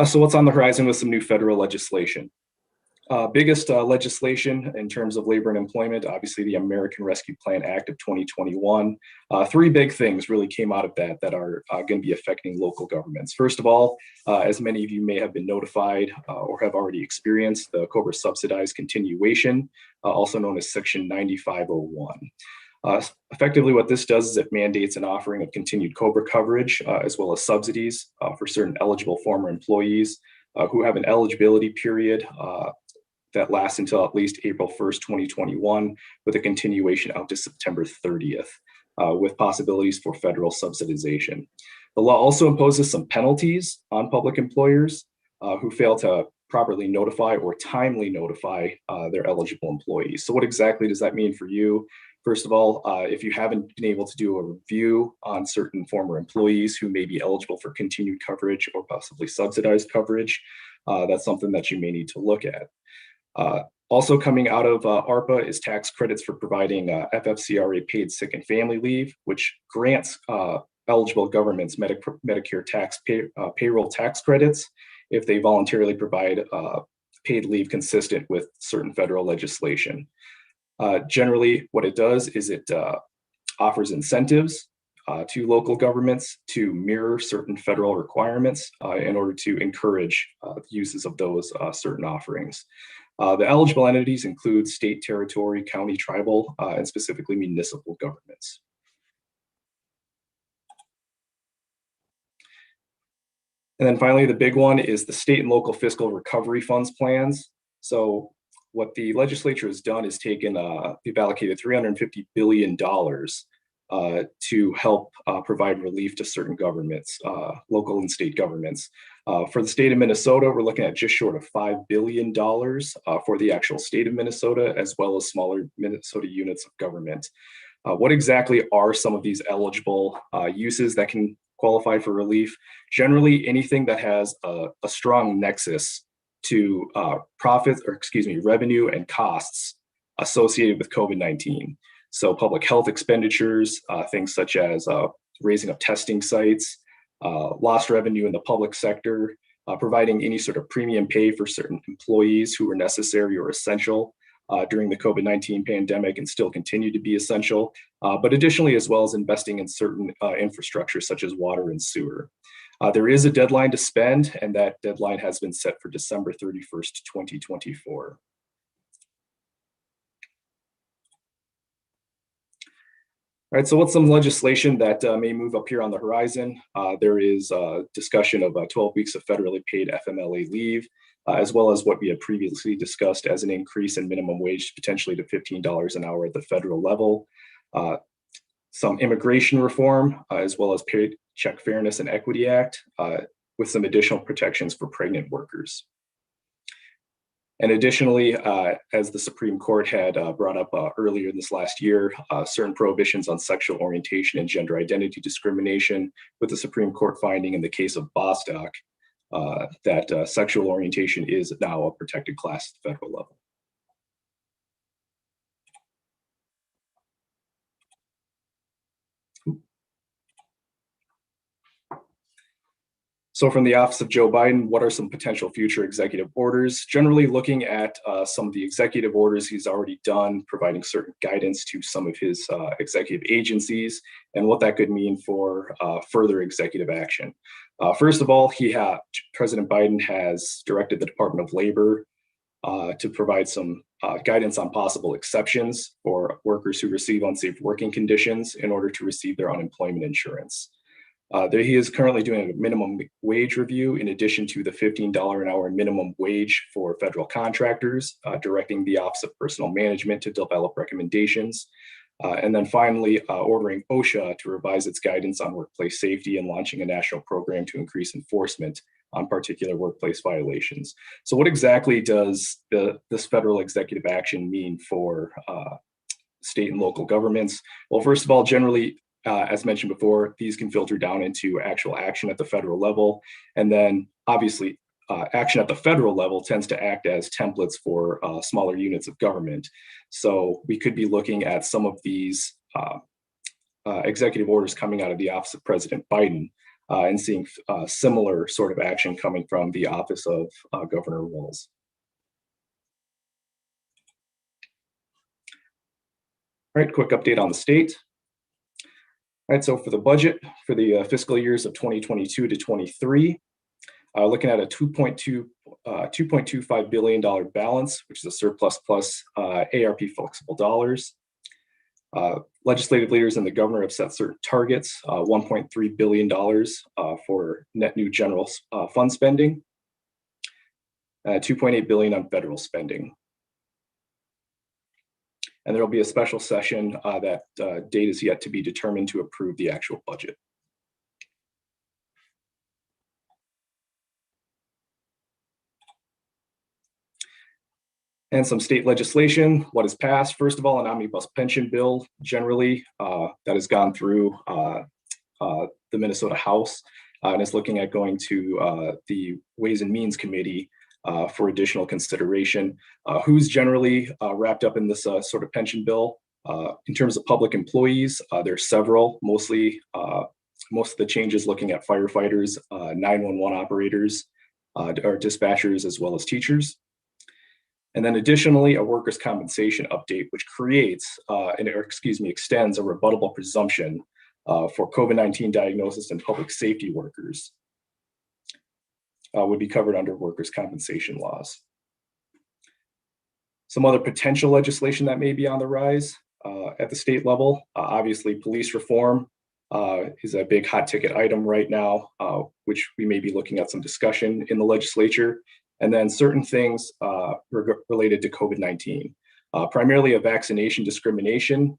So what's on the horizon with some new federal legislation? Biggest legislation in terms of labor and employment, obviously the American Rescue Plan Act of 2021. 3 big things really came out of that are going to be affecting local governments. First of all, as many of you may have been notified or have already experienced, the COBRA subsidized continuation, also known as Section 9501. Effectively, what this does is it mandates an offering of continued COBRA coverage, as well as subsidies for certain eligible former employees who have an eligibility period that lasts until at least April 1st, 2021, with a continuation out to September 30th, with possibilities for federal subsidization. The law also imposes some penalties on public employers who fail to properly notify or timely notify their eligible employees. So what exactly does that mean for you? First of all, if you haven't been able to do a review on certain former employees who may be eligible for continued coverage or possibly subsidized coverage, that's something that you may need to look at. Also coming out of ARPA is tax credits for providing FFCRA paid sick and family leave, which grants eligible governments Medicare payroll tax credits if they voluntarily provide paid leave consistent with certain federal legislation. Generally, what it does is it offers incentives to local governments to mirror certain federal requirements in order to encourage uses of those certain offerings. The eligible entities include state, territory, county, tribal, and specifically municipal governments. And then finally, the big one is the state and local fiscal recovery funds plans. So what the legislature has done is they've allocated $350 billion to help provide relief to certain governments, local and state governments. For the state of Minnesota, we're looking at just short of $5 billion for the actual state of Minnesota, as well as smaller Minnesota units of government. What exactly are some of these eligible uses that can qualify for relief? Generally, anything that has a strong nexus to revenue and costs associated with COVID-19. So public health expenditures, things such as raising of testing sites, lost revenue in the public sector, providing any sort of premium pay for certain employees who were necessary or essential during the COVID-19 pandemic and still continue to be essential, but additionally, as well as investing in certain infrastructure such as water and sewer. There is a deadline to spend, and that deadline has been set for December 31st, 2024. All right, so what's some legislation that may move up here on the horizon? There is a discussion of 12 weeks of federally paid FMLA leave, as well as what we had previously discussed as an increase in minimum wage potentially to $15 an hour at the federal level. Some immigration reform, as well as Paycheck Fairness and Equity Act, with some additional protections for pregnant workers. And additionally, as the Supreme Court had brought up earlier this last year, certain prohibitions on sexual orientation and gender identity discrimination, with the Supreme Court finding in the case of Bostock that sexual orientation is now a protected class at the federal level. So from the Office of Joe Biden, what are some potential future executive orders? Generally looking at some of the executive orders he's already done, providing certain guidance to some of his executive agencies and what that could mean for further executive action. First of all, President Biden has directed the Department of Labor to provide some guidance on possible exceptions for workers who receive unsafe working conditions in order to receive their unemployment insurance. He is currently doing a minimum wage review in addition to the $15 an hour minimum wage for federal contractors, directing the Office of Personnel Management to develop recommendations. And then finally, ordering OSHA to revise its guidance on workplace safety and launching a national program to increase enforcement on particular workplace violations. So what exactly does this federal executive action mean for state and local governments? Well, first of all, generally, as mentioned before, these can filter down into actual action at the federal level. And then obviously, action at the federal level tends to act as templates for smaller units of government. So we could be looking at some of these executive orders coming out of the Office of President Biden and seeing similar sort of action coming from the Office of Governor Walz. All right, quick update on the state. All right, so for the budget for the fiscal years of 2022 to 23, looking at a $2.25 billion balance, which is a surplus plus ARP flexible dollars. Legislative leaders and the governor have set certain targets, $1.3 billion for net new general fund spending, $2.8 billion on federal spending. And there will be a special session that date is yet to be determined to approve the actual budget. And some state legislation. What is passed? First of all, an omnibus pension bill generally that has gone through the Minnesota House and is looking at going to the Ways and Means Committee for additional consideration. Who's generally wrapped up in this sort of pension bill? In terms of public employees, there's several, mostly most of the changes looking at firefighters, 911 operators, or dispatchers, as well as teachers. And then additionally, a workers' compensation update, which creates, extends a rebuttable presumption for COVID-19 diagnosis and public safety workers. Would be covered under workers' compensation laws. Some other potential legislation that may be on the rise at the state level, obviously police reform is a big hot ticket item right now, which we may be looking at some discussion in the legislature. And then certain things related to COVID-19. Primarily a vaccination discrimination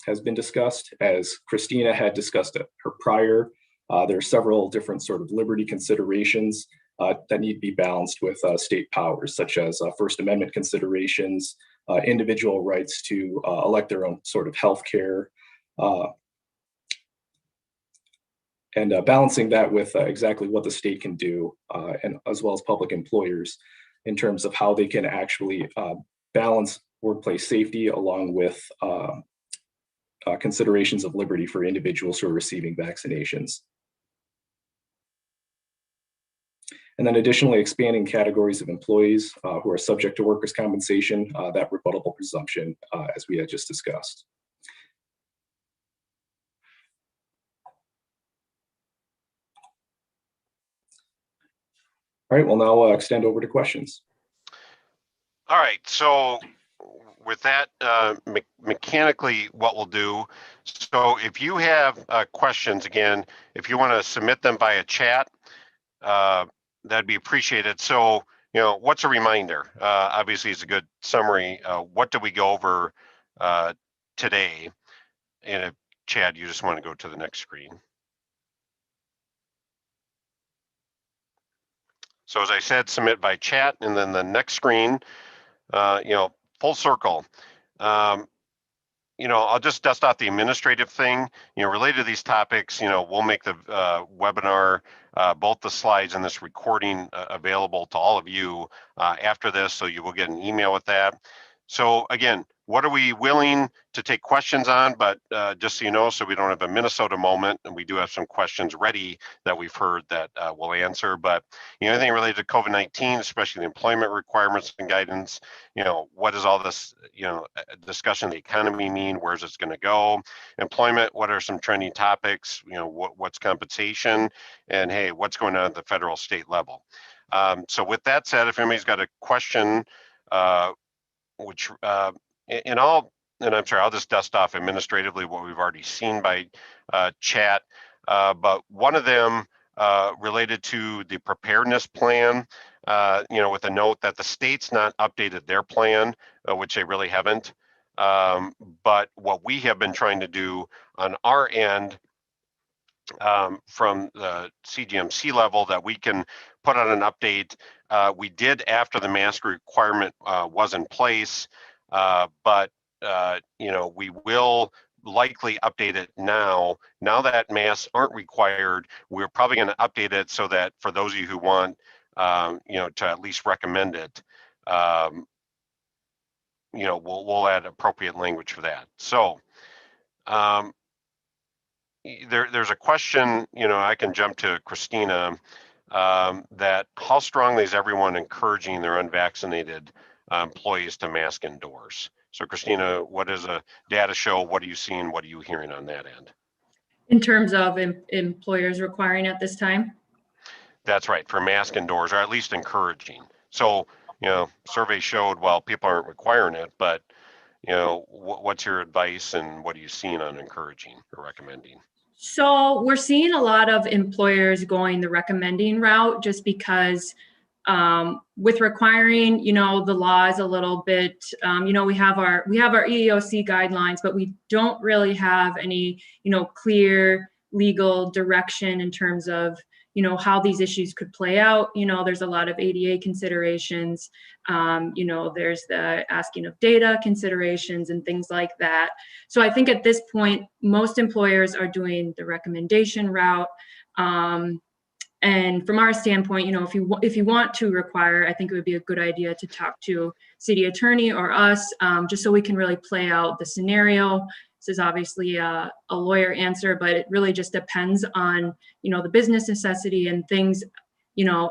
has been discussed, as Christina had discussed her prior. There are several different sort of liberty considerations that need to be balanced with state powers, such as First Amendment considerations, individual rights to elect their own sort of health care, and balancing that with exactly what the state can do, and as well as public employers in terms of how they can actually balance workplace safety along with considerations of liberty for individuals who are receiving vaccinations. And then additionally, expanding categories of employees who are subject to workers' compensation, that rebuttable presumption, as we had just discussed. All right, we'll now extend over to questions. All right, so with that, mechanically what we'll do, so if you have questions, again, if you want to submit them via chat, that'd be appreciated. So, what's a reminder? Obviously, it's a good summary. What did we go over today? And if Chad, you just want to go to the next screen. So as I said, submit by chat, and then the next screen, full circle. I'll just dust off the administrative thing, related to these topics. We'll make the webinar, both the slides and this recording available to all of you after this, so you will get an email with that. So again, what are we willing to take questions on? But just so you know, so we don't have a Minnesota moment, and we do have some questions ready that we've heard that we'll answer. But anything related to COVID-19, especially the employment requirements and guidance, what does all this, discussion of the economy mean? Where's it's going to go? Employment, what are some trending topics? What's compensation? And hey, what's going on at the federal, state level? So with that said, if anybody's got a question, and I'm sorry, I'll just dust off administratively what we've already seen by chat. But one of them related to the preparedness plan, with a note that the state's not updated their plan, which they really haven't. But what we have been trying to do on our end, from the CGMC level, that we can put out an update. We did after the mask requirement was in place, but we will likely update it now. Now that masks aren't required, we're probably going to update it so that for those of you who want, to at least recommend it, we'll add appropriate language for that. So there's a question, I can jump to Christina, that how strongly is everyone encouraging their unvaccinated employees to mask indoors? So Christina, what does the data show? What are you seeing? What are you hearing on that end? In terms of employers requiring at this time? That's right, for mask indoors, or at least encouraging. So, surveys showed, well, people aren't requiring it, but, what's your advice and what are you seeing on encouraging or recommending? So we're seeing a lot of employers going the recommending route, just because with requiring, the law is a little bit, we have our EEOC guidelines, but we don't really have any, clear legal direction in terms of, how these issues could play out. There's a lot of ADA considerations, there's the asking of data considerations and things like that. So I think at this point, most employers are doing the recommendation route. And from our standpoint, if you want to require, I think it would be a good idea to talk to city attorney or us, just so we can really play out the scenario. This is obviously a lawyer answer, but it really just depends on, the business necessity and things,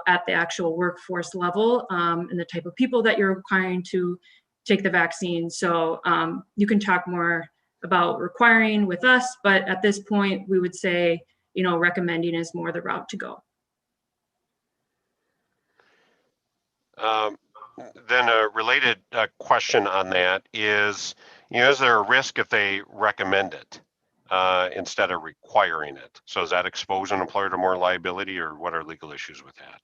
at the actual workforce level, and the type of people that you're requiring to take the vaccine. So you can talk more about requiring with us, but at this point, we would say, recommending is more the route to go. then a related question on that is, is there a risk if they recommend it instead of requiring it? So does that expose an employer to more liability, or what are legal issues with that?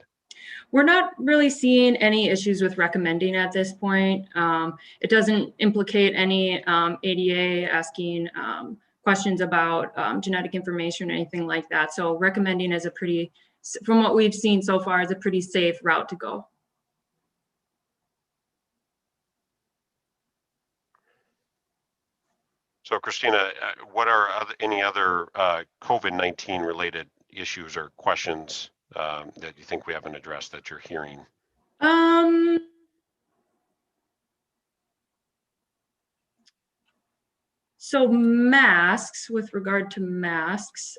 We're not really seeing any issues with recommending at this point. It doesn't implicate any ADA asking questions about genetic information or anything like that. So recommending is from what we've seen so far, is a pretty safe route to go. So Christina, what are any other COVID-19 related issues or questions that you think we haven't addressed that you're hearing? So masks, with regard to masks,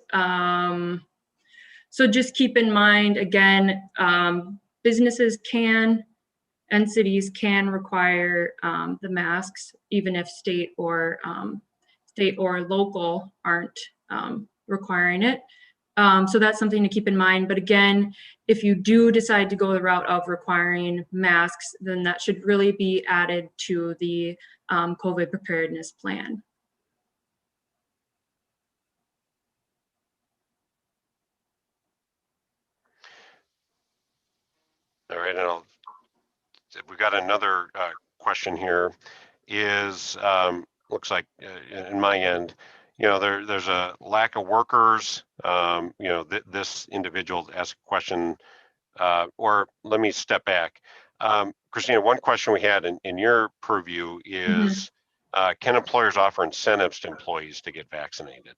so just keep in mind, again, businesses can and cities can require the masks, even if state or local aren't requiring it. So that's something to keep in mind. But again, if you do decide to go the route of requiring masks, then that should really be added to the COVID preparedness plan. All right, and we got another question here. Is looks like in my end, there's a lack of workers. This individual asked a question, or let me step back. Christina, one question we had in your purview is, can employers offer incentives to employees to get vaccinated?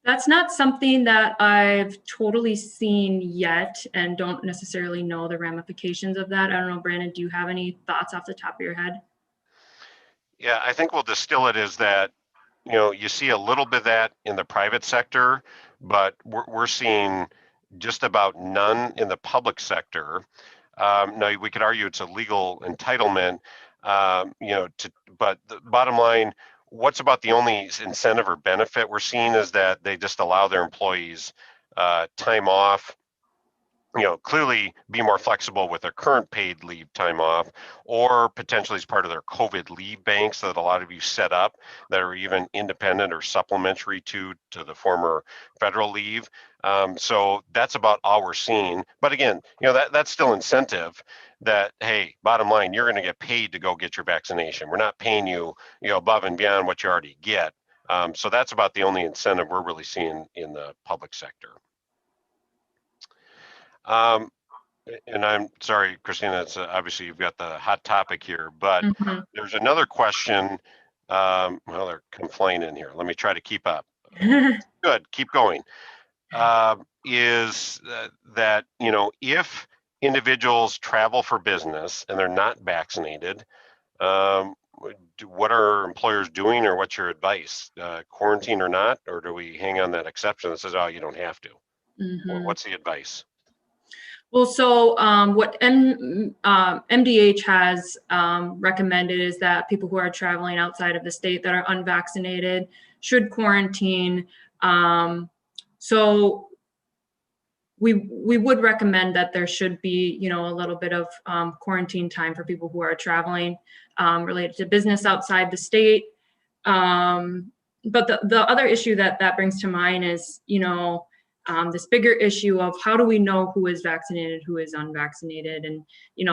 That's not something that I've totally seen yet, and don't necessarily know the ramifications of that. I don't know, Brandon, do you have any thoughts off the top of your head? Yeah, I think we'll distill it as that, you see a little bit of that in the private sector, but we're seeing just about none in the public sector. Now, we could argue it's a legal entitlement, but the bottom line, what's about the only incentive or benefit we're seeing is that they just allow their employees time off, clearly be more flexible with their current paid leave time off, or potentially as part of their COVID leave banks that a lot of you set up that are even independent or supplementary to the former federal leave. So that's about all we're seeing. But again, that's still incentive that, hey, bottom line, you're going to get paid to go get your vaccination. We're not paying you, above and beyond what you already get. So that's about the only incentive we're really seeing in the public sector. And I'm sorry, Christina, it's obviously you've got the hot topic here, but there's another question. Well, they're complaining here. Let me try to keep up. Good, keep going. Is that, if individuals travel for business and they're not vaccinated, what are employers doing, or what's your advice? Quarantine or not, or do we hang on that exception that says, oh, you don't have to? What's the advice? Well, so what MDH has recommended is that people who are traveling outside of the state that are unvaccinated should quarantine. So we would recommend that there should be, a little bit of quarantine time for people who are traveling related to business outside the state. But the other issue that brings to mind is, this bigger issue of how do we know who is vaccinated, who is unvaccinated? And,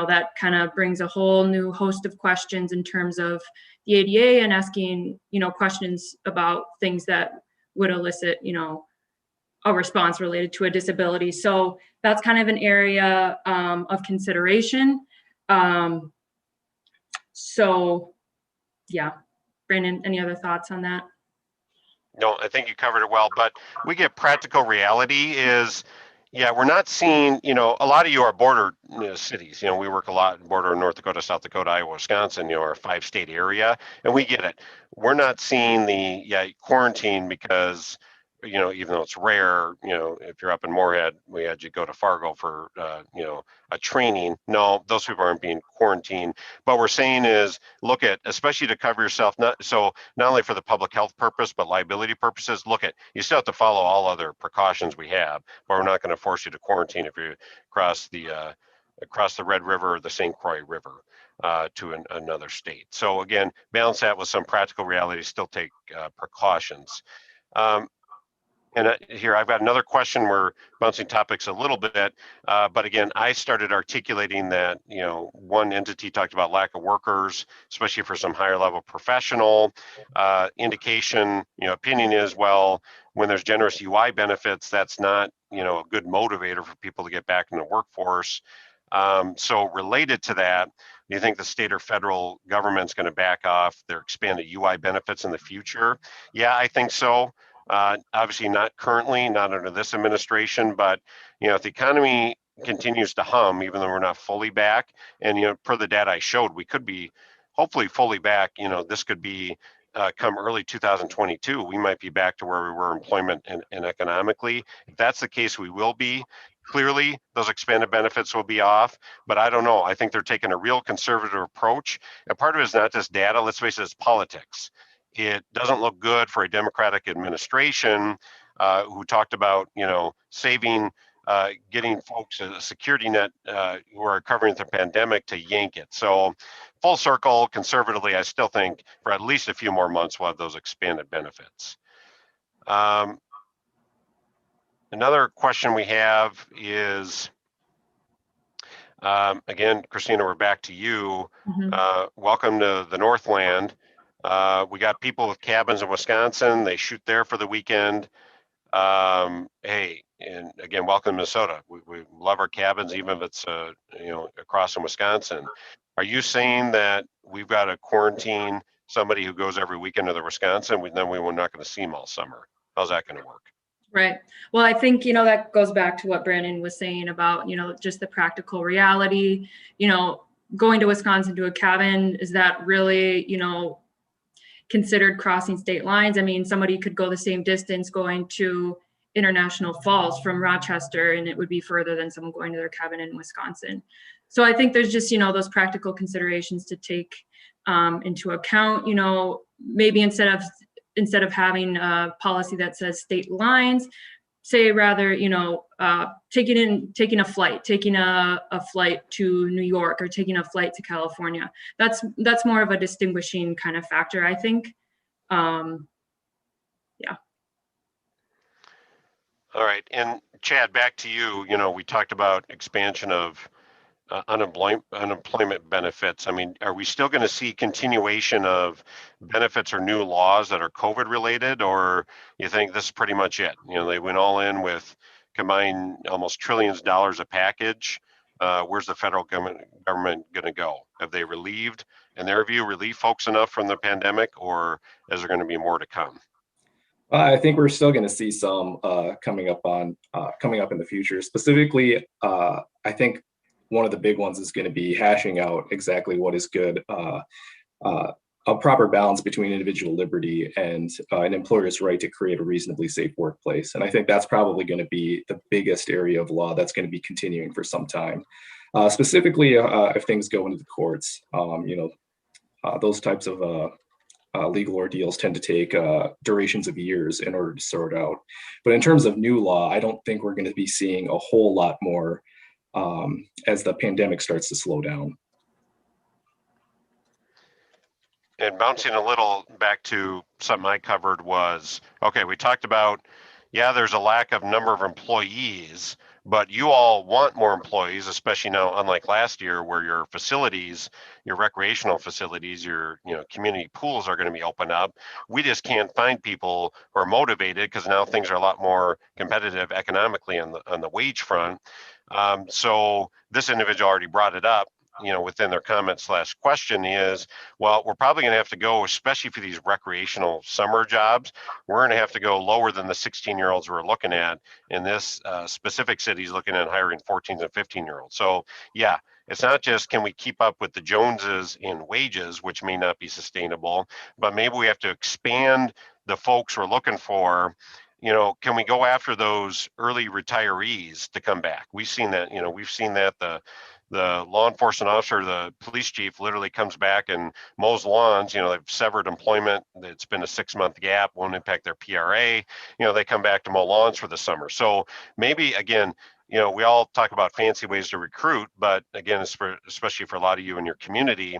that kind of brings a whole new host of questions in terms of the ADA and asking, questions about things that would elicit, a response related to a disability. So that's kind of an area of consideration. So yeah, Brandon, any other thoughts on that? No, I think you covered it well, but we get practical reality is, yeah, we're not seeing, a lot of you are border cities. We work a lot in border North Dakota, South Dakota, Iowa, Wisconsin, our 5-state area, and we get it. We're not seeing the quarantine because, even though it's rare, if you're up in Moorhead, we had you go to Fargo for, a training. No, those people aren't being quarantined. But we're saying is, look at, especially to cover yourself, not only for the public health purpose, but liability purposes, you still have to follow all other precautions we have, but we're not going to force you to quarantine if you cross the across the Red River or the St. Croix River to another state. So again, balance that with some practical reality, still take precautions. And here I've got another question. We're bouncing topics a little bit, but again, I started articulating that, one entity talked about lack of workers, especially for some higher level professional indication. Opinion is, well, when there's generous UI benefits, that's not, a good motivator for people to get back in the workforce. So related to that, do you think the state or federal government's going to back off their expanded UI benefits in the future? Yeah, I think so. Obviously not currently, not under this administration, but if the economy continues to hum, even though we're not fully back, and per the data I showed, we could be hopefully fully back. This could be come early 2022, we might be back to where we were employment and economically. If that's the case, we will be. Clearly, those expanded benefits will be off, but I don't know. I think they're taking a real conservative approach. And part of it is not just data, let's face it, it's politics. It doesn't look good for a Democratic administration who talked about, saving, getting folks a security net who are covering the pandemic to yank it. So full circle, conservatively, I still think for at least a few more months, we'll have those expanded benefits. Another question we have is, again, Christina, we're back to you. Welcome to the Northland. We got people with cabins in Wisconsin. They shoot there for the weekend. Hey, and again, welcome to Minnesota. We love our cabins, even if it's across in Wisconsin. Are you saying that we've got to quarantine somebody who goes every weekend to the Wisconsin? Then we're not going to see them all summer. How's that going to work? Right. Well, I think, that goes back to what Brandon was saying about, just the practical reality, going to Wisconsin to a cabin, is that really, considered crossing state lines? I mean, somebody could go the same distance going to International Falls from Rochester, and it would be further than someone going to their cabin in Wisconsin. So I think there's just, those practical considerations to take into account. Maybe instead of having a policy that says state lines, say rather, taking a flight to New York or taking a flight to California. That's more of a distinguishing kind of factor, I think. Yeah. All right, and Chad, back to you. We talked about expansion of unemployment benefits. I mean, are we still going to see continuation of benefits or new laws that are COVID related, or you think this is pretty much it? They went all in with combined almost trillions of dollars a package. Where's the federal government going to go? Have they relieved, in their view, relieve folks enough from the pandemic, or is there going to be more to come? I think we're still going to see some coming up in the future. Specifically, I think one of the big ones is going to be hashing out exactly what is good, a proper balance between individual liberty and an employer's right to create a reasonably safe workplace. And I think that's probably going to be the biggest area of law that's going to be continuing for some time. Specifically, if things go into the courts, those types of legal ordeals tend to take durations of years in order to sort out. But in terms of new law, I don't think we're going to be seeing a whole lot more as the pandemic starts to slow down. And bouncing a little back to something I covered was, okay, we talked about, yeah, there's a lack of number of employees, but you all want more employees, especially now, unlike last year, where your facilities, your recreational facilities, your community pools are going to be opened up. We just can't find people who are motivated because now things are a lot more competitive economically on the wage front. So this individual already brought it up, within their comment/question is, well, we're probably going to have to go, especially for these recreational summer jobs, we're going to have to go lower than the 16-year-olds we're looking at. In this specific city is looking at hiring 14 and 15-year-olds. So yeah, it's not just can we keep up with the Joneses in wages, which may not be sustainable, but maybe we have to expand the folks we're looking for. Can we go after those early retirees to come back? We've seen that, the the law enforcement officer, the police chief literally comes back and mows lawns. They've severed employment. It's been a 6-month gap, won't impact their PRA. They come back to mow lawns for the summer. So maybe, again, we all talk about fancy ways to recruit, but again, especially for a lot of you in your community,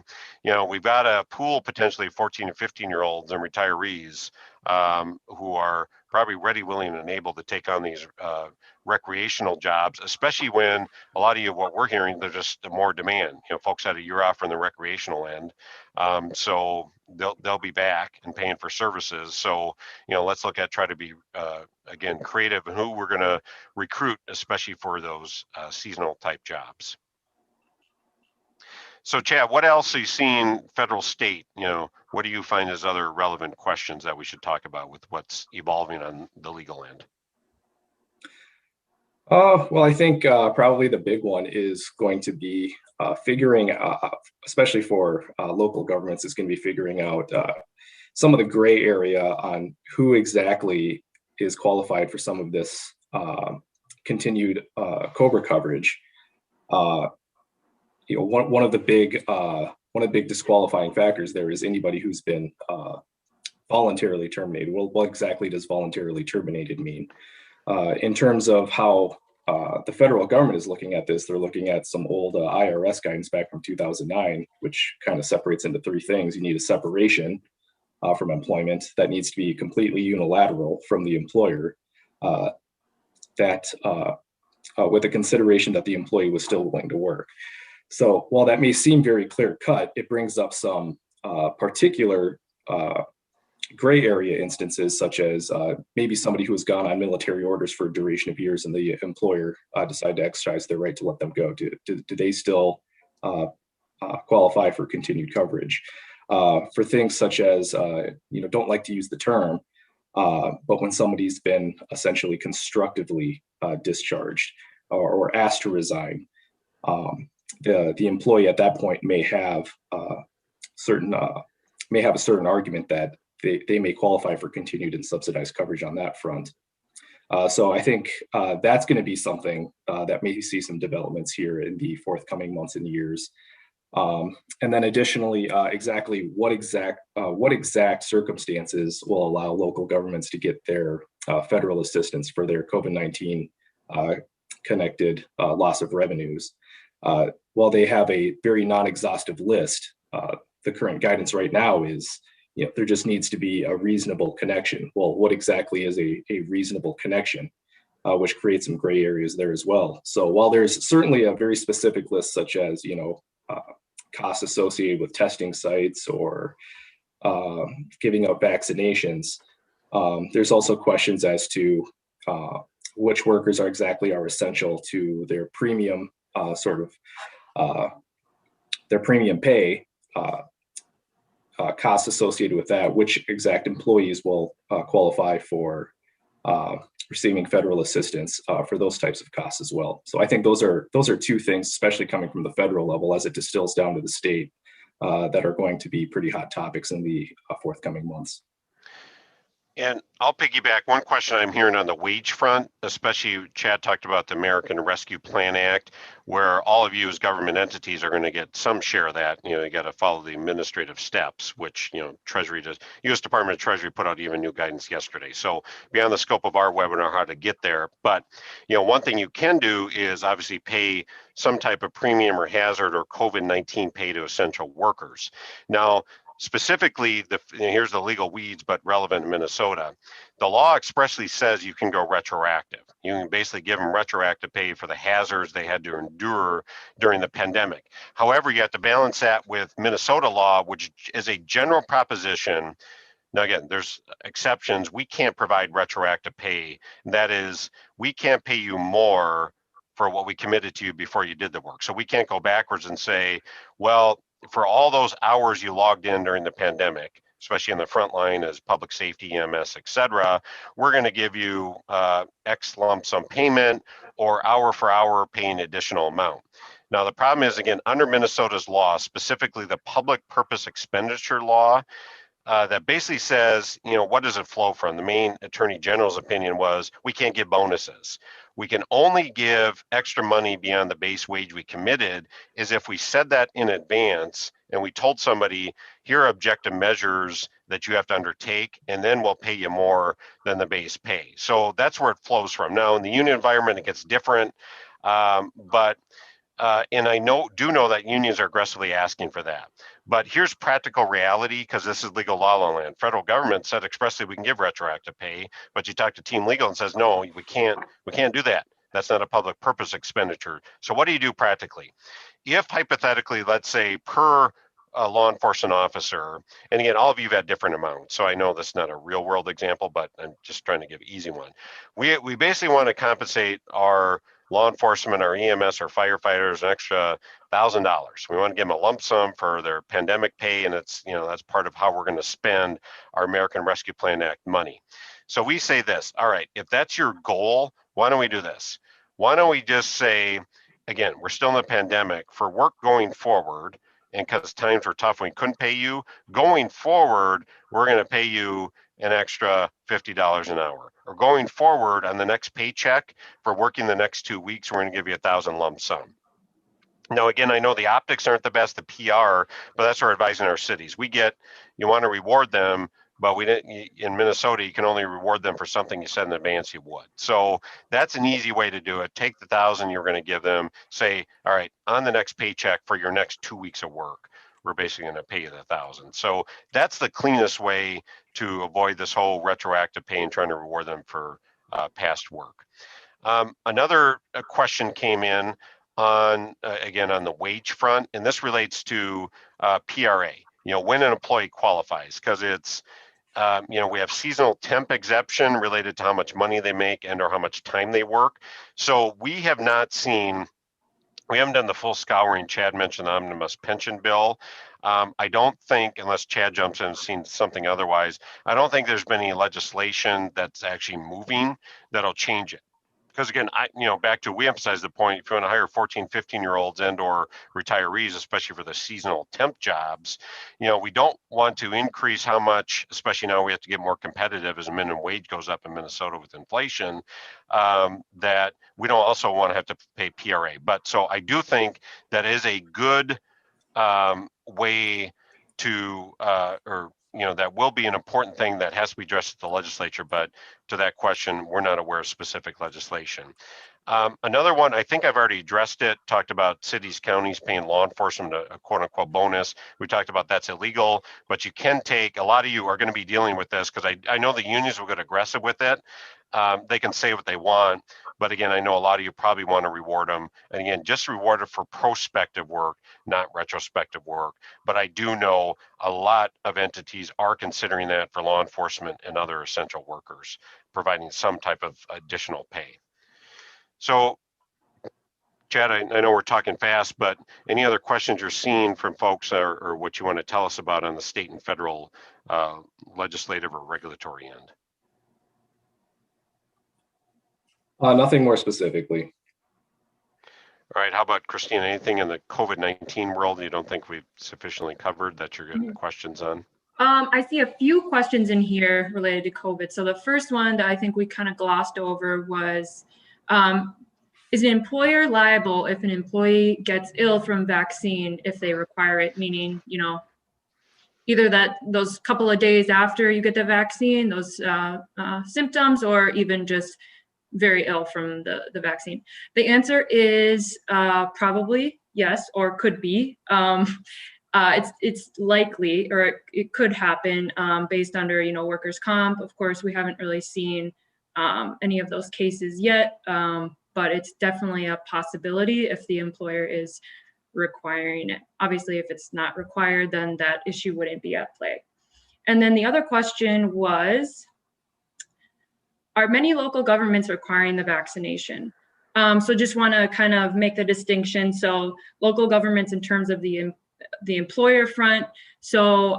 we've got a pool potentially of 14 and 15-year-olds and retirees who are probably ready, willing, and able to take on these recreational jobs, especially when a lot of you, what we're hearing, there's just more demand. Folks had a year off from the recreational end, so they'll be back and paying for services. So let's look at try to be again creative in who we're going to recruit, especially for those seasonal type jobs. So Chad, what else are you seeing federal, state? What do you find as other relevant questions that we should talk about with what's evolving on the legal end? Well, I think probably the big one is going to be figuring, especially for local governments, is going to be figuring out some of the gray area on who exactly is qualified for some of this continued COBRA coverage. One of the big disqualifying factors there is anybody who's been voluntarily terminated. Well, what exactly does voluntarily terminated mean? In terms of how the federal government is looking at this, they're looking at some old IRS guidance back from 2009, which kind of separates into 3 things. You need a separation from employment that needs to be completely unilateral from the employer, with the consideration that the employee was still willing to work. So while that may seem very clear cut, it brings up some particular gray area instances, such as maybe somebody who has gone on military orders for a duration of years and the employer decide to exercise their right to let them go. Do they still qualify for continued coverage? For things such as, don't like to use the term, but when somebody's been essentially constructively discharged or asked to resign, the employee at that point may have a certain argument that they may qualify for continued and subsidized coverage on that front. So I think that's going to be something that may see some developments here in the forthcoming months and years. And then additionally, exactly what exact circumstances will allow local governments to get their federal assistance for their COVID-19 connected loss of revenues. While they have a very non-exhaustive list, the current guidance right now is, there just needs to be a reasonable connection. Well, what exactly is a reasonable connection, which creates some gray areas there as well. So while there's certainly a very specific list, such as, costs associated with testing sites or giving out vaccinations, there's also questions as to which workers are essential to their premium their premium pay, costs associated with that, which exact employees will qualify for receiving federal assistance for those types of costs as well. So I think those are 2 things, especially coming from the federal level as it distills down to the state, that are going to be pretty hot topics in the forthcoming months. And I'll piggyback one question I'm hearing on the wage front, especially Chad talked about the American Rescue Plan Act, where all of you as government entities are going to get some share of that. You got to follow the administrative steps, which, Treasury does. U.S. Department of Treasury put out even new guidance yesterday. So beyond the scope of our webinar, how to get there. But, one thing you can do is obviously pay some type of premium or hazard or COVID-19 pay to essential workers. Now, specifically, here's the legal weeds, but relevant in Minnesota. The law expressly says you can go retroactive. You can basically give them retroactive pay for the hazards they had to endure during the pandemic. However, you have to balance that with Minnesota law, which is a general proposition. Now, again, there's exceptions. We can't provide retroactive pay. That is, we can't pay you more for what we committed to you before you did the work. So we can't go backwards and say, well, for all those hours you logged in during the pandemic, especially in the front line as public safety, EMS, et cetera, we're going to give you X lump sum payment or hour for hour paying additional amount. Now, the problem is, again, under Minnesota's law, specifically the public purpose expenditure law, that basically says, what does it flow from? The Maine Attorney General's opinion was we can't give bonuses. We can only give extra money beyond the base wage we committed is if we said that in advance and we told somebody, here are objective measures that you have to undertake, and then we'll pay you more than the base pay. So that's where it flows from. Now, in the union environment, it gets different, and I do know that unions are aggressively asking for that. But here's practical reality, because this is legal la la land. Federal government said expressly we can give retroactive pay, but you talk to Team Legal and says, no, we can't do that. That's not a public purpose expenditure. So what do you do practically? If hypothetically, let's say per a law enforcement officer, and again, all of you have had different amounts, so I know this is not a real world example, but I'm just trying to give an easy one. We basically want to compensate our law enforcement, our EMS, our firefighters an extra $1,000. We want to give them a lump sum for their pandemic pay, and it's, that's part of how we're going to spend our American Rescue Plan Act money. So we say this, all right, if that's your goal, why don't we do this? Why don't we just say, again, we're still in the pandemic, for work going forward, and because times were tough, we couldn't pay you, going forward, we're going to pay you an extra $50 an hour. Or going forward on the next paycheck for working the next 2 weeks, we're going to give you $1,000 lump sum. Now, again, I know the optics aren't the best, the PR, but that's our advice in our cities. You want to reward them, but we didn't. In Minnesota, you can only reward them for something you said in advance you would. So that's an easy way to do it. Take the $1,000 you're going to give them, say, all right, on the next paycheck for your next 2 weeks of work, we're basically going to pay you the $1,000. So that's the cleanest way to avoid this whole retroactive pay and trying to reward them for past work. Another question came in on, again, on the wage front, and this relates to PRA, when an employee qualifies, because it's, we have seasonal temp exemption related to how much money they make and or how much time they work. So we haven't done the full scouring. Chad mentioned the omnibus pension bill. I don't think, unless Chad jumps in and seen something otherwise, I don't think there's been any legislation that's actually moving that'll change it. Because again, we emphasize the point, if you want to hire 14, 15-year-olds and or retirees, especially for the seasonal temp jobs, we don't want to increase how much, especially now we have to get more competitive as the minimum wage goes up in Minnesota with inflation, that we don't also want to have to pay PRA. But so I do think that is a good way to, that will be an important thing that has to be addressed at the legislature. But to that question, we're not aware of specific legislation. Another one, I think I've already addressed it, talked about cities, counties paying law enforcement a quote unquote bonus. We talked about that's illegal, but you can take, a lot of you are going to be dealing with this because I know the unions will get aggressive with it. They can say what they want, but again, I know a lot of you probably want to reward them. And again, just reward it for prospective work, not retrospective work. But I do know a lot of entities are considering that for law enforcement and other essential workers, providing some type of additional pay. So, Chad, I know we're talking fast, but any other questions you're seeing from folks or what you want to tell us about on the state and federal legislative or regulatory end? Nothing more specifically. All right, how about Christina, anything in the COVID-19 world you don't think we've sufficiently covered that you're getting questions on? I see a few questions in here related to COVID. So the first one that I think we kind of glossed over was, is an employer liable if an employee gets ill from vaccine if they require it? Meaning, either those couple of days after you get the vaccine, those symptoms, or even just very ill from the vaccine. The answer is probably yes, or could be. It's likely, or it could happen based under workers' comp. Of course, we haven't really seen any of those cases yet, but it's definitely a possibility if the employer is requiring it. Obviously, if it's not required, then that issue wouldn't be at play. And then the other question was, are many local governments requiring the vaccination? So just want to kind of make the distinction. So local governments in terms of the employer front. So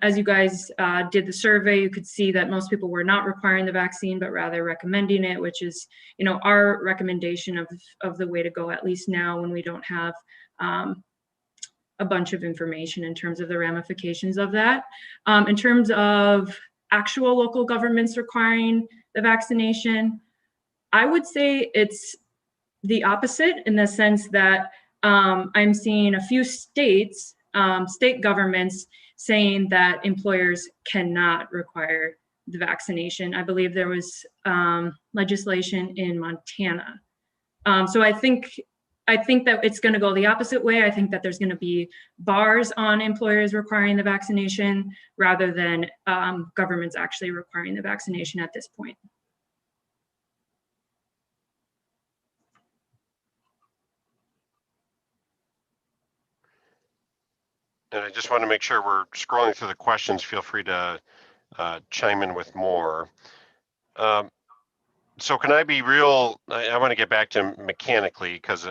as you guys did the survey, you could see that most people were not requiring the vaccine, but rather recommending it, which is, our recommendation of the way to go, at least now when we don't have a bunch of information in terms of the ramifications of that. In terms of actual local governments requiring the vaccination, I would say it's the opposite in the sense that I'm seeing a few states, state governments saying that employers cannot require the vaccination. I believe there was legislation in Montana. So I think that it's going to go the opposite way. I think that there's going to be bars on employers requiring the vaccination rather than governments actually requiring the vaccination at this point. And I just want to make sure we're scrolling through the questions. Feel free to chime in with more. So can I be real? I want to get back to mechanically because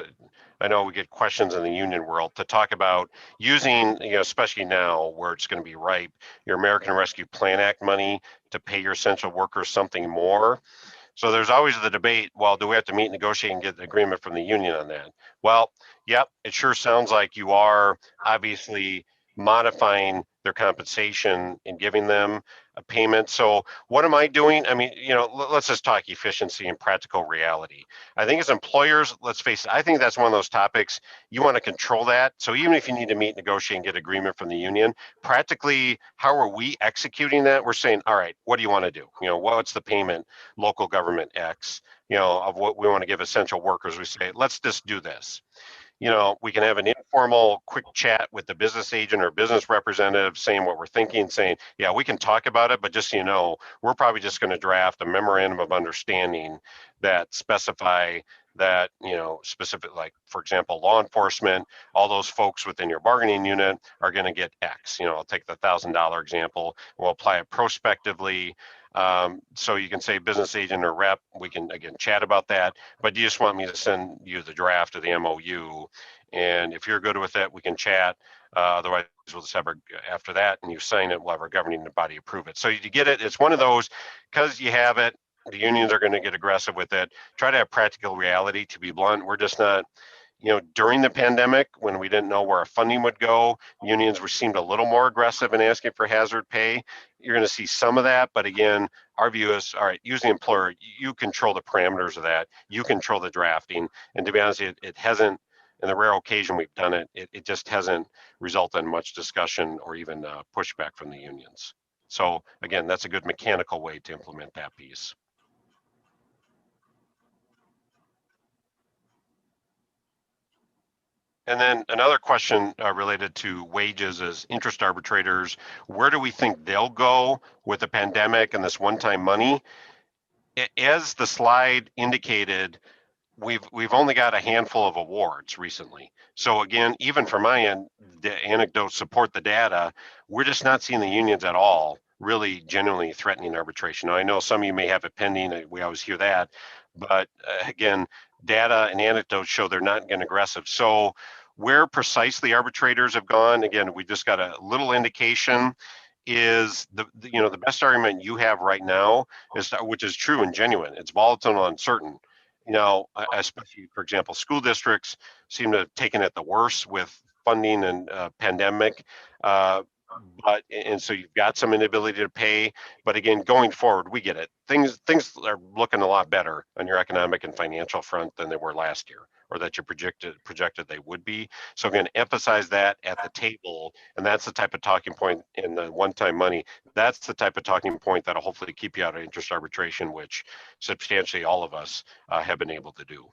I know we get questions in the union world to talk about using, especially now where it's going to be ripe, your American Rescue Plan Act money to pay your essential workers something more. So there's always the debate, well, do we have to meet, negotiate, and get an agreement from the union on that? Well, yep, it sure sounds like you are obviously modifying their compensation and giving them a payment. So what am I doing? I mean, let's just talk efficiency and practical reality. I think as employers, let's face it, I think that's one of those topics you want to control that. So even if you need to meet, negotiate, and get agreement from the union, practically, how are we executing that? We're saying, all right, what do you want to do? What's the payment, local government X, of what we want to give essential workers? We say, let's just do this. We can have an informal quick chat with the business agent or business representative saying what we're thinking, saying, yeah, we can talk about it, but just so you know, we're probably just going to draft a memorandum of understanding that specify that, specific, like, for example, law enforcement, all those folks within your bargaining unit are going to get X. I'll take the $1,000 example. We'll apply it prospectively. So you can say business agent or rep, we can again chat about that, but you just want me to send you the draft of the MOU. And if you're good with it, we can chat. Otherwise, we'll just have after that, and you sign it, we'll have our governing body approve it. So you get it. It's one of those, because you have it, the unions are going to get aggressive with it. Try to have practical reality. To be blunt, we're just not, during the pandemic, when we didn't know where our funding would go, unions seemed a little more aggressive in asking for hazard pay. You're going to see some of that, but again, our view is, all right, use the employer, you control the parameters of that, you control the drafting, and to be honest, it hasn't, in the rare occasion we've done it, it just hasn't resulted in much discussion or even pushback from the unions. So again, that's a good mechanical way to implement that piece. And then another question related to wages is interest arbitrators. Where do we think they'll go with the pandemic and this one-time money? As the slide indicated, we've only got a handful of awards recently. So again, even from my end, the anecdotes support the data. We're just not seeing the unions at all really genuinely threatening arbitration. Now, I know some of you may have it pending. We always hear that, but again, data and anecdotes show they're not getting aggressive. So where precisely arbitrators have gone, again, we just got a little indication, is the best argument you have right now is, which is true and genuine. It's volatile and uncertain. Especially, for example, school districts seem to have taken it the worst with funding and pandemic. And so you've got some inability to pay, but again, going forward, we get it. Things are looking a lot better on your economic and financial front than they were last year, or that you projected they would be. So again, emphasize that at the table, and that's the type of talking point in the one-time money. That's the type of talking point that'll hopefully keep you out of interest arbitration, which substantially all of us have been able to do.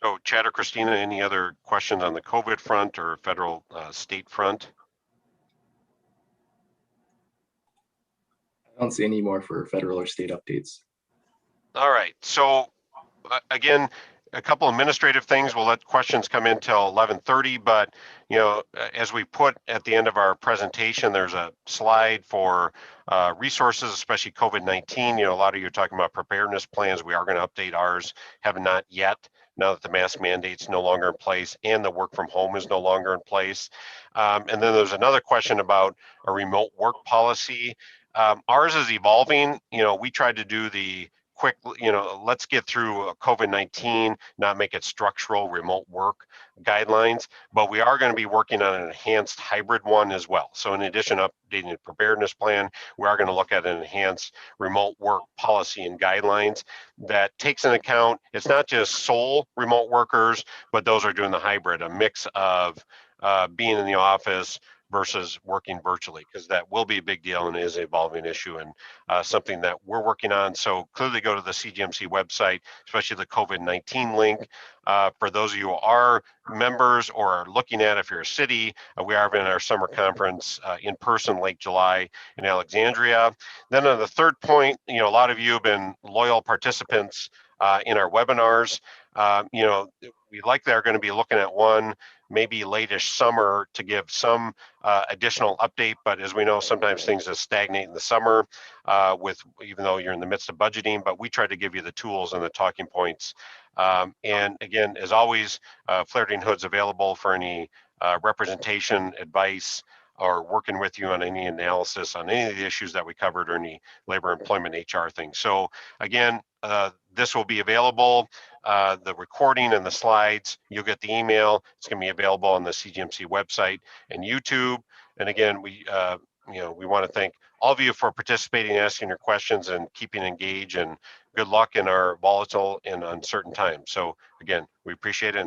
So Chad or Christina, any other questions on the COVID front or federal state front? I don't see any more for federal or state updates. All right. So again, a couple administrative things. We'll let questions come in till 11:30, but as we put at the end of our presentation, there's a slide for resources, especially COVID-19. A lot of you are talking about preparedness plans. We are going to update ours, have not yet, now that the mask mandate's no longer in place and the work from home is no longer in place. And then there's another question about a remote work policy. Ours is evolving. We tried to do the quick, let's get through COVID-19, not make it structural remote work guidelines, but we are going to be working on an enhanced hybrid one as well. So in addition to updating the preparedness plan, we are going to look at an enhanced remote work policy and guidelines that takes into account, it's not just sole remote workers, but those are doing the hybrid, a mix of being in the office versus working virtually, because that will be a big deal and is an evolving issue and something that we're working on. So clearly go to the CGMC website, especially the COVID-19 link. For those of you who are members or are looking at, if you're a city, we are having our summer conference in person late July in Alexandria. Then on the third point, a lot of you have been loyal participants in our webinars. We likely are going to be looking at one maybe late-ish summer to give some additional update, but as we know, sometimes things just stagnate in the summer even though you're in the midst of budgeting, but we try to give you the tools and the talking points. And again, as always, Flaherty & Hood's available for any representation, advice, or working with you on any analysis on any of the issues that we covered or any labor, employment, HR things. So again, this will be available, the recording and the slides. You'll get the email. It's going to be available on the CGMC website and YouTube. And again, we want to thank all of you for participating, asking your questions, and keeping engaged. And good luck in our volatile and uncertain times. So again, we appreciate it.